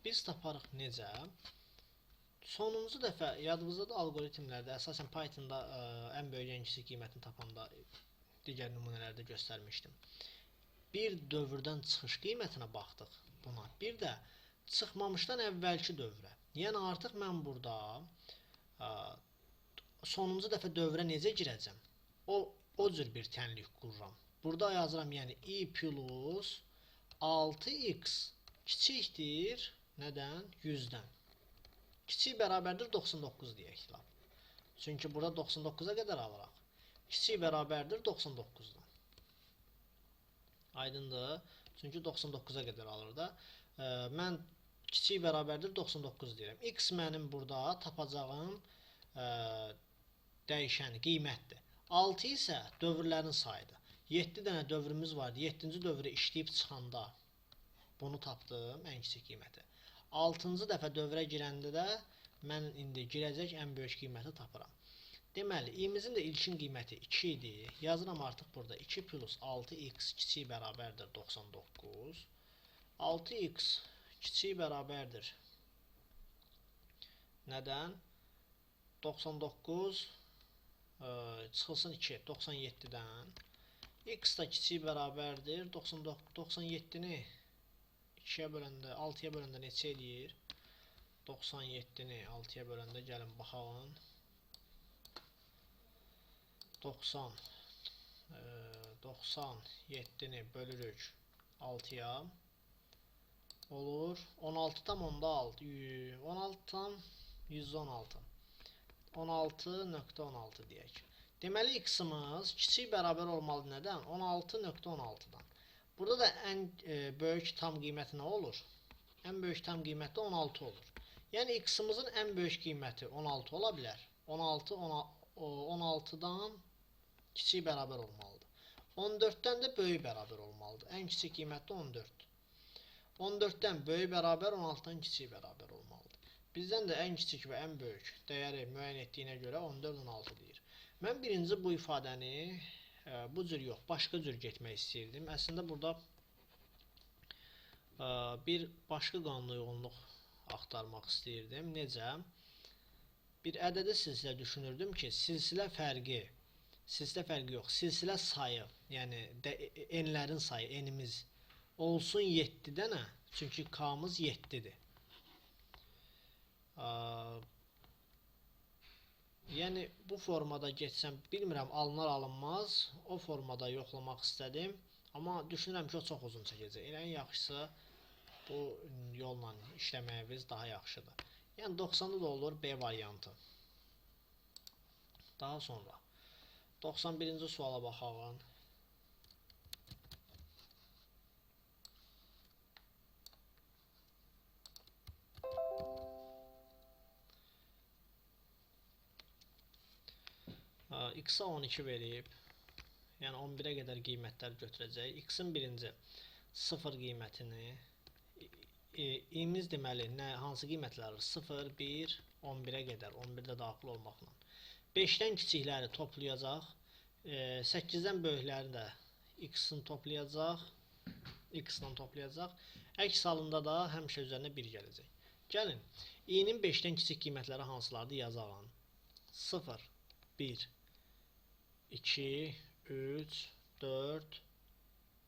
biz taparıq necə? Sonuncu dəfə yadınızda alqoritmlərdə, əsasən Pythonda ən böyük ən kiçik qiymətini tapanda digər nümunələrdə göstərmişdim. Bir dövrdən çıxış qiymətinə baxdıq buna. Bir də çıxmamışdan əvvəlki dövrə. Yəni artıq mən burada sonuncu dəfə dövrə necə girəcəm? O cür bir tənlik qururam. Burada yazıram, yəni i plus 6x kiçikdir nədən? 100-dən. Kiçik bərabərdir 99 deyək. Çünki burada 99-a qədər alıraq. Kiçik bərabərdir 99-dan. Aydındır. Çünki 99-a qədər alır da. Mən kiçik bərabərdir 99 deyirəm. X mənim burada tapacağım dəyişən qiymətdir. 6 isə dövrlərin sayıdır. 7 dənə dövrümüz vardı. 7-ci dövrü işləyib çıxanda bunu tapdım, ən kiçik qiyməti. 6-cı dəfə dövrə girəndə də mən indi girəcək ən böyük qiyməti tapıram. Deməli, i-mizin də ilkin qiyməti 2 idi. Yazıram artıq burada 2 plus 6x kiçik bərabərdir 99. 6x kiçik bərabərdir nədən? 99 çıxılsın 2, 97-dən. X da kiçik bərabərdir 97-ni 2-yə böləndə, 6-ya böləndə neçə eləyir? 97-ni 6-ya böləndə gəlin baxalım. 97-ni bölürük 6-ya olur 16 tam onda 6 16 tam 116 16.16 deyək. Deməli x-imiz kiçik bərabər olmalı nədən? 16.16-dan. Burada da ən böyük tam qiyməti nə olur? Ən böyük tam qiyməti 16 olur. Yəni x-imizin ən böyük qiyməti 16 ola bilər. 16-dan kiçik bərabər olmalıdır. 14-dən də böyük bərabər olmalıdır. Ən kiçik qiyməti 14. 14-dən böyük bərabər, 16-dan kiçik bərabər olmalıdır. Bizdən də ən kiçik və ən böyük dəyəri müəyyən etdiyinə görə 14, 16 deyir. Mən birinci bu ifadəni bu cür yox, başqa cür getmək istəyirdim. Əslində burada bir başqa qanuna uyğunluq axtarmaq istəyirdim. Necə? Bir ədədi silsilə düşünürdüm ki, silsilə fərqi yox, silsilə sayı, yəni enlərin sayı, enimiz olsun 7 dənə, çünki k-mız 7-dir. Yəni bu formada getsəm, bilmirəm alınar alınmaz, o formada yoxlamaq istədim, amma düşünürəm ki, o çox uzun çəkəcək. Ən yaxşısı bu yolla işləməyimiz daha yaxşıdır. Yəni 90-da da olur B variantı. Daha sonra 91-ci suala baxalım. X-a 12 verib, yəni 11-ə qədər qiymətlər götürəcək. X-in birinci 0 qiymətini, i-miz deməli hansı qiymətlər? 0, 1, 11-ə qədər, 11-də daxil olmaqla. 5-dən kiçikləri toplayacaq, 8-dən böyükləri də x-in toplayacaq, x-dan toplayacaq. Əks halında da həmişə üzərinə 1 gələcək. Gəlin, i-nin 5-dən kiçik qiymətləri hansılardır yazalım. 0, 1, 2, 3, 4,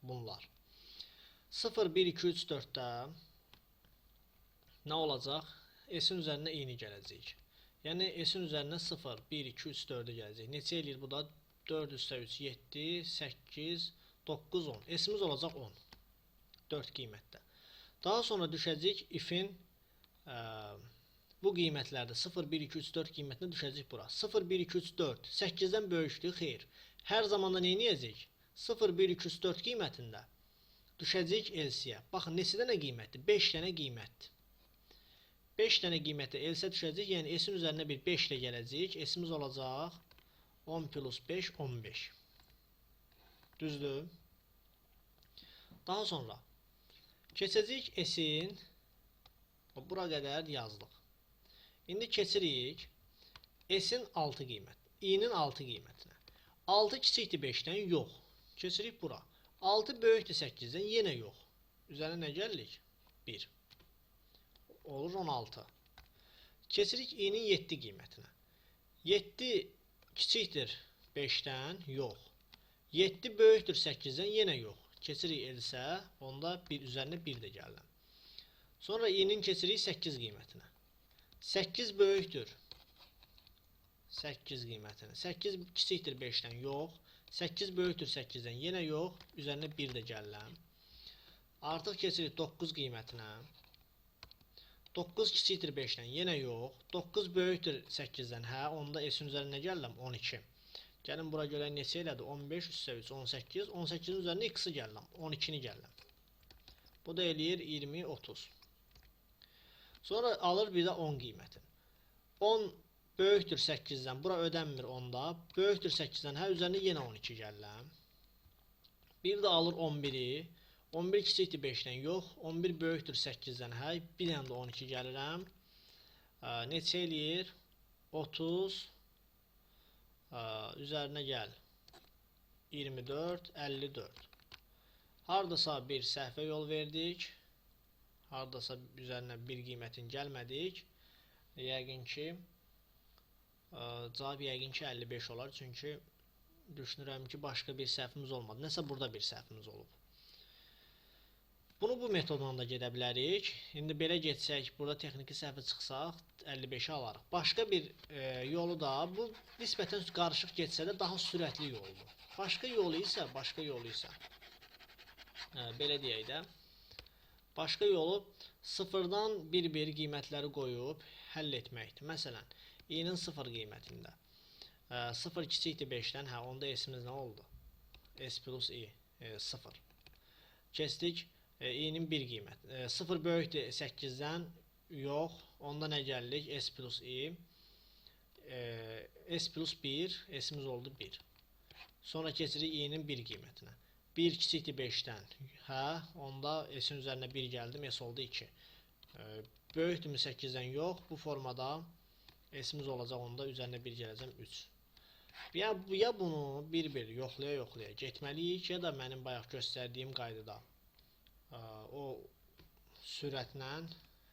bunlar. 0, 1, 2, 3, 4-də nə olacaq? S-in üzərinə i-ni gələcək. Yəni S-in üzərinə 0, 1, 2, 3, 4-ə gələcək. Neçə eləyir bu da? 4 üstə 3, 7, 8, 9, 10. S-imiz olacaq 10. 4 qiymətdə. Daha sonra düşəcək if-in bu qiymətlərdə 0, 1, 2, 3, 4 qiymətinə düşəcək bura. 0, 1, 2, 3, 4. 8-dən böyükdür, xeyr. Hər zaman da neyniyəcək? 0, 1, 2, 3, 4 qiymətində düşəcək LC-yə. Baxın, neçə dənə qiymətdir? 5 dənə qiymətdir. 5 dənə qiymətə LC düşəcək, yəni S-in üzərinə bir 5 ilə gələcək. S-imiz olacaq 10 plus 5, 15. Düzdür? Daha sonra keçəcək S-in bura qədər yazdıq. İndi keçirik S-in 6 qiymət, I-nin 6 qiymətinə. 6 kiçikdir 5-dən, yox. Keçirik bura. 6 böyükdür 8-dən, yenə yox. Üzərinə nə gəlirik? 1. Olur 16. Keçirik I-nin 7 qiymətinə. 7 kiçikdir 5-dən, yox. 7 böyükdür 8-dən, yenə yox. Keçirik elsə, onda üzərinə 1 də gəlirəm. Sonra I-nin keçirik 8 qiymətinə. 8 böyükdür 8 qiymətinə. 8 kiçikdir 5-dən, yox. 8 böyükdür 8-dən, yenə yox. Üzərinə 1 də gəlirəm. Artıq keçirik 9 qiymətinə. 9 kiçikdir 5-dən, yenə yox. 9 böyükdür 8-dən, hə, onda S-in üzərinə gəlirəm 12. Gəlin bura görək neçə elədi? 15 üstə 3, 18. 18-in üzərinə x-i gəlirəm, 12-ni gəlirəm. Bu da eləyir 20, 30. Sonra alır bir də 10 qiymətin. 10 böyükdür 8-dən, bura ödənmir 10-da. Böyükdür 8-dən, hə, üzərinə yenə 12 gəlirəm. Bir də alır 11-i. 11 kiçikdir 5-dən, yox. 11 böyükdür 8-dən, hə, bir dənə də 12 gəlirəm. Neçə eləyir? 30. Üzərinə gəl. 24, 54. Hardasa bir səhvə yol verdik. Hardasa üzərinə bir qiymətin gəlmədik. Yəqin ki, cavab yəqin ki 55 olar. Çünki düşünürəm ki, başqa bir səhvimiz olmadı. Nəsə burada bir səhvimiz olub. Bunu bu metodla da gedə bilərik. İndi belə getsək, burada texniki səhvə çıxsaq 55-i alarıq. Başqa bir yolu da, bu nisbətən qarışıq getsə də daha sürətli yoldur. Başqa yolu isə belə deyək də, başqa yolu sıfırdan bir-bir qiymətləri qoyub həll etməkdir. Məsələn, i-nin 0 qiymətində 0 kiçikdir 5-dən, hə, onda s-imiz nə oldu? S plus i 0. Keçdik i-nin 1 qiyməti. 0 böyükdür 8-dən, yox. Onda nə gəlirik? S plus i. S plus 1, s-imiz oldu 1. Sonra keçirik i-nin 1 qiymətinə. 1 kiçikdir 5-dən, hə, onda s-in üzərinə 1 gəldim, s oldu 2. Böyükdür 8-dən, yox. Bu formada s-imiz olacaq, onda üzərinə 1 gələcəm 3. Ya bunu bir-bir yoxlaya getməliyik, ya da mənim bayaq göstərdiyim qaydada o sürətlə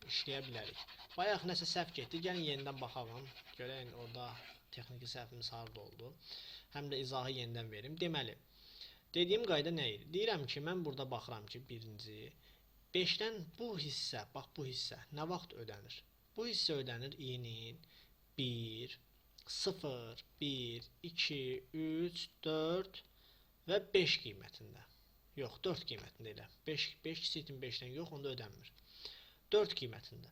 işləyə bilərik. Bayaq nəsə səhv getdi, gəlin yenidən baxalım, görəyin orada texniki səhvimiz harada oldu. Həm də izahı yenidən verim. Deməli, dediyim qayda nə idi? Deyirəm ki, mən burada baxıram ki, birinci, 5-dən bu hissə, bax bu hissə nə vaxt ödənir? Bu hissə ödənir i-nin 1, 0, 1, 2, 3, 4 və 5 qiymətində. Yox, 4 qiymətində elə. 5 kiçikdir 5-dən, yox, onda ödənmir. 4 qiymətində.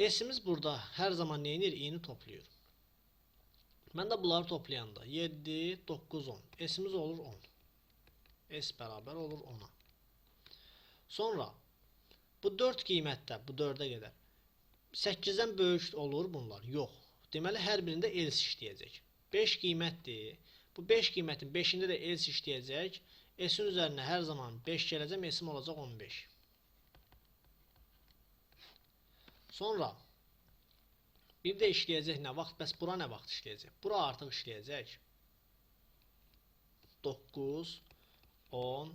S-imiz burada hər zaman nə edir? I-ni toplayır. Mən də bunları toplayanda 7, 9, 10. S-imiz olur 10. S bərabər olur 10-a. Sonra bu 4 qiymətdə, bu 4-ə qədər 8-dən böyük olur bunlar? Yox. Deməli, hər birində else işləyəcək. 5 qiymətdir. Bu 5 qiymətin 5-ində də else işləyəcək. S-in üzərinə hər zaman 5 gələcəm, S-im olacaq 15. Sonra bir də işləyəcək nə vaxt? Bəs bura nə vaxt işləyəcək? Bura artıq işləyəcək. 9, 10,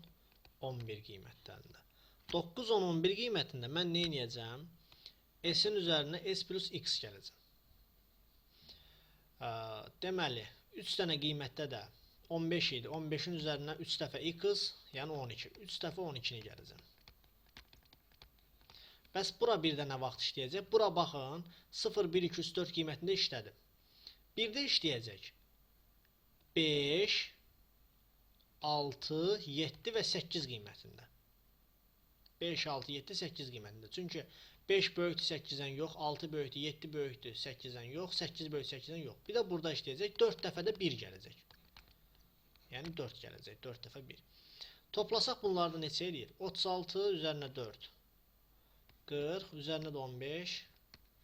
11 qiymətlərində. 9, 10, 11 qiymətində mən nə edəcəm? S-in üzərinə S plus X gələcəm. Deməli, 3 dənə qiymətdə də 15 idi. 15-in üzərinə 3 dəfə X, yəni 12. 3 dəfə 12-ni gələcəm. Bəs bura bir də nə vaxt işləyəcək? Bura baxın, 0, 1, 2, 3, 4 qiymətində işlədim. Bir də işləyəcək 5, 6, 7 və 8 qiymətində. 5, 6, 7, 8 qiymətində. Çünki 5 böyükdür 8-dən yox, 6 böyükdür, 7 böyükdür 8-dən yox, 8 böyük 8-dən yox. Bir də burada işləyəcək, 4 dəfə də 1 gələcək. Yəni 4 gələcək, 4 dəfə 1. Toplasaq bunlarda neçə eləyir? 36 üzərinə 4. 40, üzərinə də 15,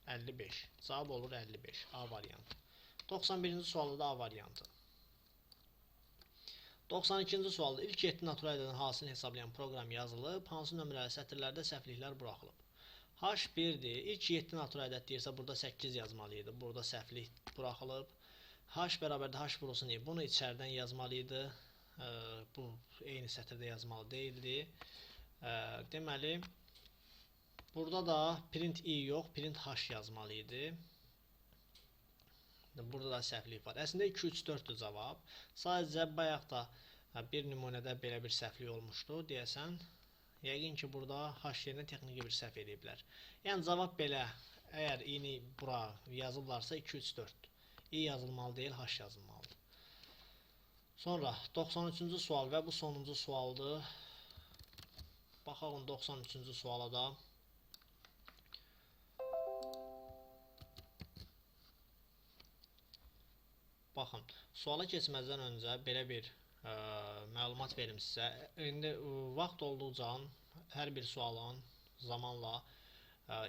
55. Cavab olur 55, A variantı. 91-ci sualda da A variantı. 92-ci sualda ilk 7 natural ədədin hasilini hesablayan proqram yazılıb, hansı nömrəli sətirlərdə səhvliklər buraxılıb? H1-dir. İlk 7 natural ədəd deyirsə, burada 8 yazmalıydı. Burada səhvlik buraxılıb. H bərabərdə H vurulsun deyə bunu içərdən yazmalıydı. Bu eyni sətirdə yazmalı deyildi. Deməli, burada da print I yox, print H yazmalıydı. Burada da səhvlik var. Əslində 2, 3, 4-dür cavab. Sadəcə bayaq da bir nümunədə belə bir səhvlik olmuşdu. Deyəsən, yəqin ki, burada H yerinə texniki bir səhv ediblər. Yəni, cavab belə. Əgər I-ni bura yazıblarsa 2, 3, 4-dür. I yazılmalı deyil, H yazılmalıdır. Sonra 93-cü sual və bu sonuncu sualdır. Baxalım 93-cü suala da. Baxın, suala keçməzdən öncə belə bir məlumat verim sizə. İndi vaxt olduqca hər bir sualın zamanla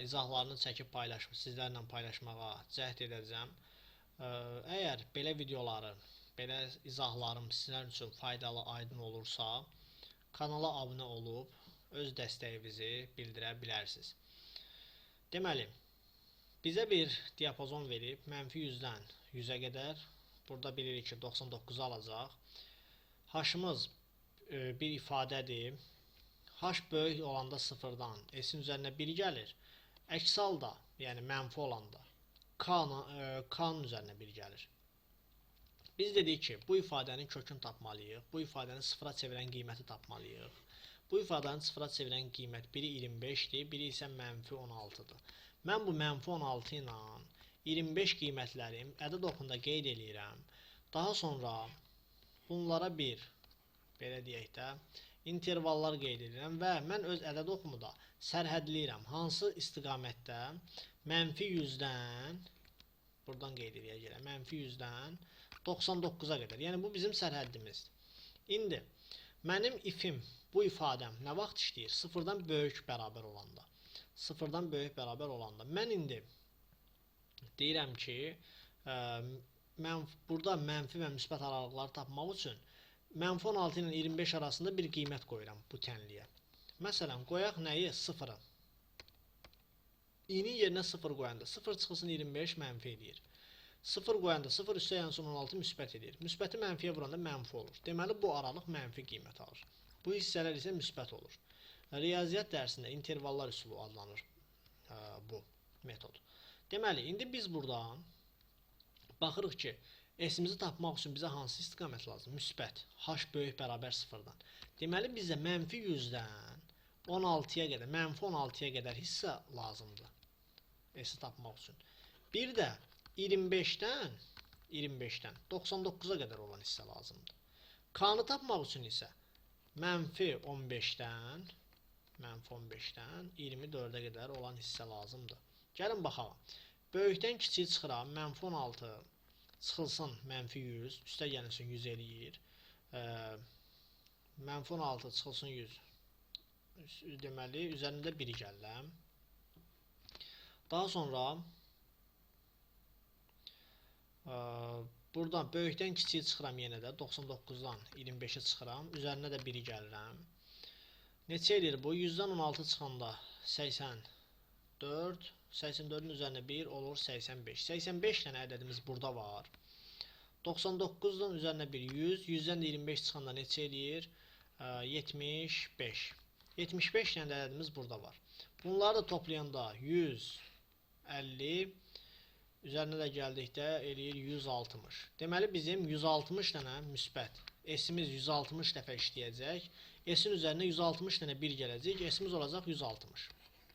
izahlarını çəkib sizlərlə paylaşmağa cəhd edəcəm. Əgər belə videoları, belə izahlarım sizlər üçün faydalı, aydın olursa, kanala abunə olub öz dəstəyinizi bildirə bilərsiniz. Deməli, bizə bir diapazon verib, -100-dən 100-ə qədər. Burada bilirik ki, 99 alacaq. H-ımız bir ifadədir. H böyük olanda 0-dan S-in üzərinə 1 gəlir. Əks halda, yəni mənfi olanda K-nın üzərinə 1 gəlir. Biz dedik ki, bu ifadənin kökünü tapmalıyıq. Bu ifadəni sıfıra çevirən qiyməti tapmalıyıq. Bu ifadəni sıfıra çevirən qiymət biri 25-dir, biri isə -16-dır. Mən bu -16 ilə 25 qiymətlərim ədəd oxunda qeyd eləyirəm. Daha sonra bunlara belə deyək də, intervallar qeyd edirəm və mən öz ədəd oxumu da sərhədləyirəm. Hansı istiqamətdə? -100-dən, buradan qeyd eləyəcəm, -100-dən 99-a qədər. Yəni, bu bizim sərhəddimizdir. İndi, mənim ifim, bu ifadəm nə vaxt işləyir? 0-dan böyük bərabər olanda. 0-dan böyük bərabər olanda. Mən indi deyirəm ki, burada mənfi və müsbət aralıqları tapmaq üçün -16 ilə 25 arasında bir qiymət qoyuram bu tənliyə. Məsələn, qoyaq nəyi? 0-ı. I-nin yerinə 0 qoyanda 0 çıxılsın 25 mənfi edir. 0 qoyanda 0 üstə yansın 16 müsbət edir. Müsbəti mənfiyə vuranda mənfi olur. Deməli, bu aralıq mənfi qiymət alır. Bu hissələr isə müsbət olur. Riyaziyyat dərsində intervallar üsulu adlanır bu metod. Deməli, indi biz buradan baxırıq ki, S-imizi tapmaq üçün bizə hansı istiqamət lazım? Müsbət. H böyük bərabər 0-dan. Deməli, bizə -100-dən 16-ya qədər, -16-ya qədər hissə lazımdır. S-i tapmaq üçün. Bir də 25-dən 99-a qədər olan hissə lazımdır. K-nı tapmaq üçün isə -15-dən 24-ə qədər olan hissə lazımdır. Gəlin baxalım. Böyükdən kiçiyi çıxıram. -16 çıxılsın -100. Üstə gəlinsin 100 eləyir. -16 çıxılsın 100. Deməli, üzərində 1 gəlirəm. Daha sonra buradan böyükdən kiçiyi çıxıram yenə də. 99-dan 25-ə çıxıram. Üzərinə də 1 gəlirəm. Neçə eləyir bu? 100-dən 16 çıxanda 84. 84-ün üzərinə 1 olur 85. 85 dənə ədədimiz burada var. 99-dan üzərinə 1 100. 100-dən də 25 çıxanda neçə eləyir? 75. 75 dənə ədədimiz burada var. Bunları da toplayanda 150. Üzərinə də gəldikdə eləyir 160. Deməli, bizim 160 dənə müsbət. S-imiz 160 dəfə işləyəcək. S-in üzərinə 160 dənə 1 gələcək. S-imiz olacaq 160.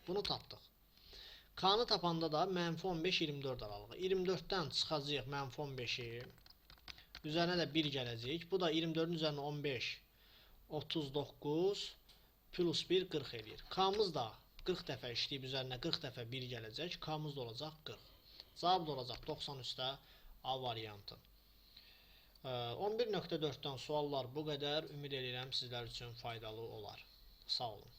Bunu tapdıq. K-nı tapanda da -15, 24 aralığı. 24-dən çıxacaq -15-i. Üzərinə də 1 gələcək. Bu da 24-ün üzərinə 15, 39 plus 1, 40 eləyir. K-mız da 40 dəfə işləyib üzərinə 40 dəfə 1 gələcək. K-mız da olacaq 40. Cavab da olacaq 90 üstə A variantı. 11.4-dən suallar bu qədər. Ümid edirəm sizlər üçün faydalı olar. Sağ olun.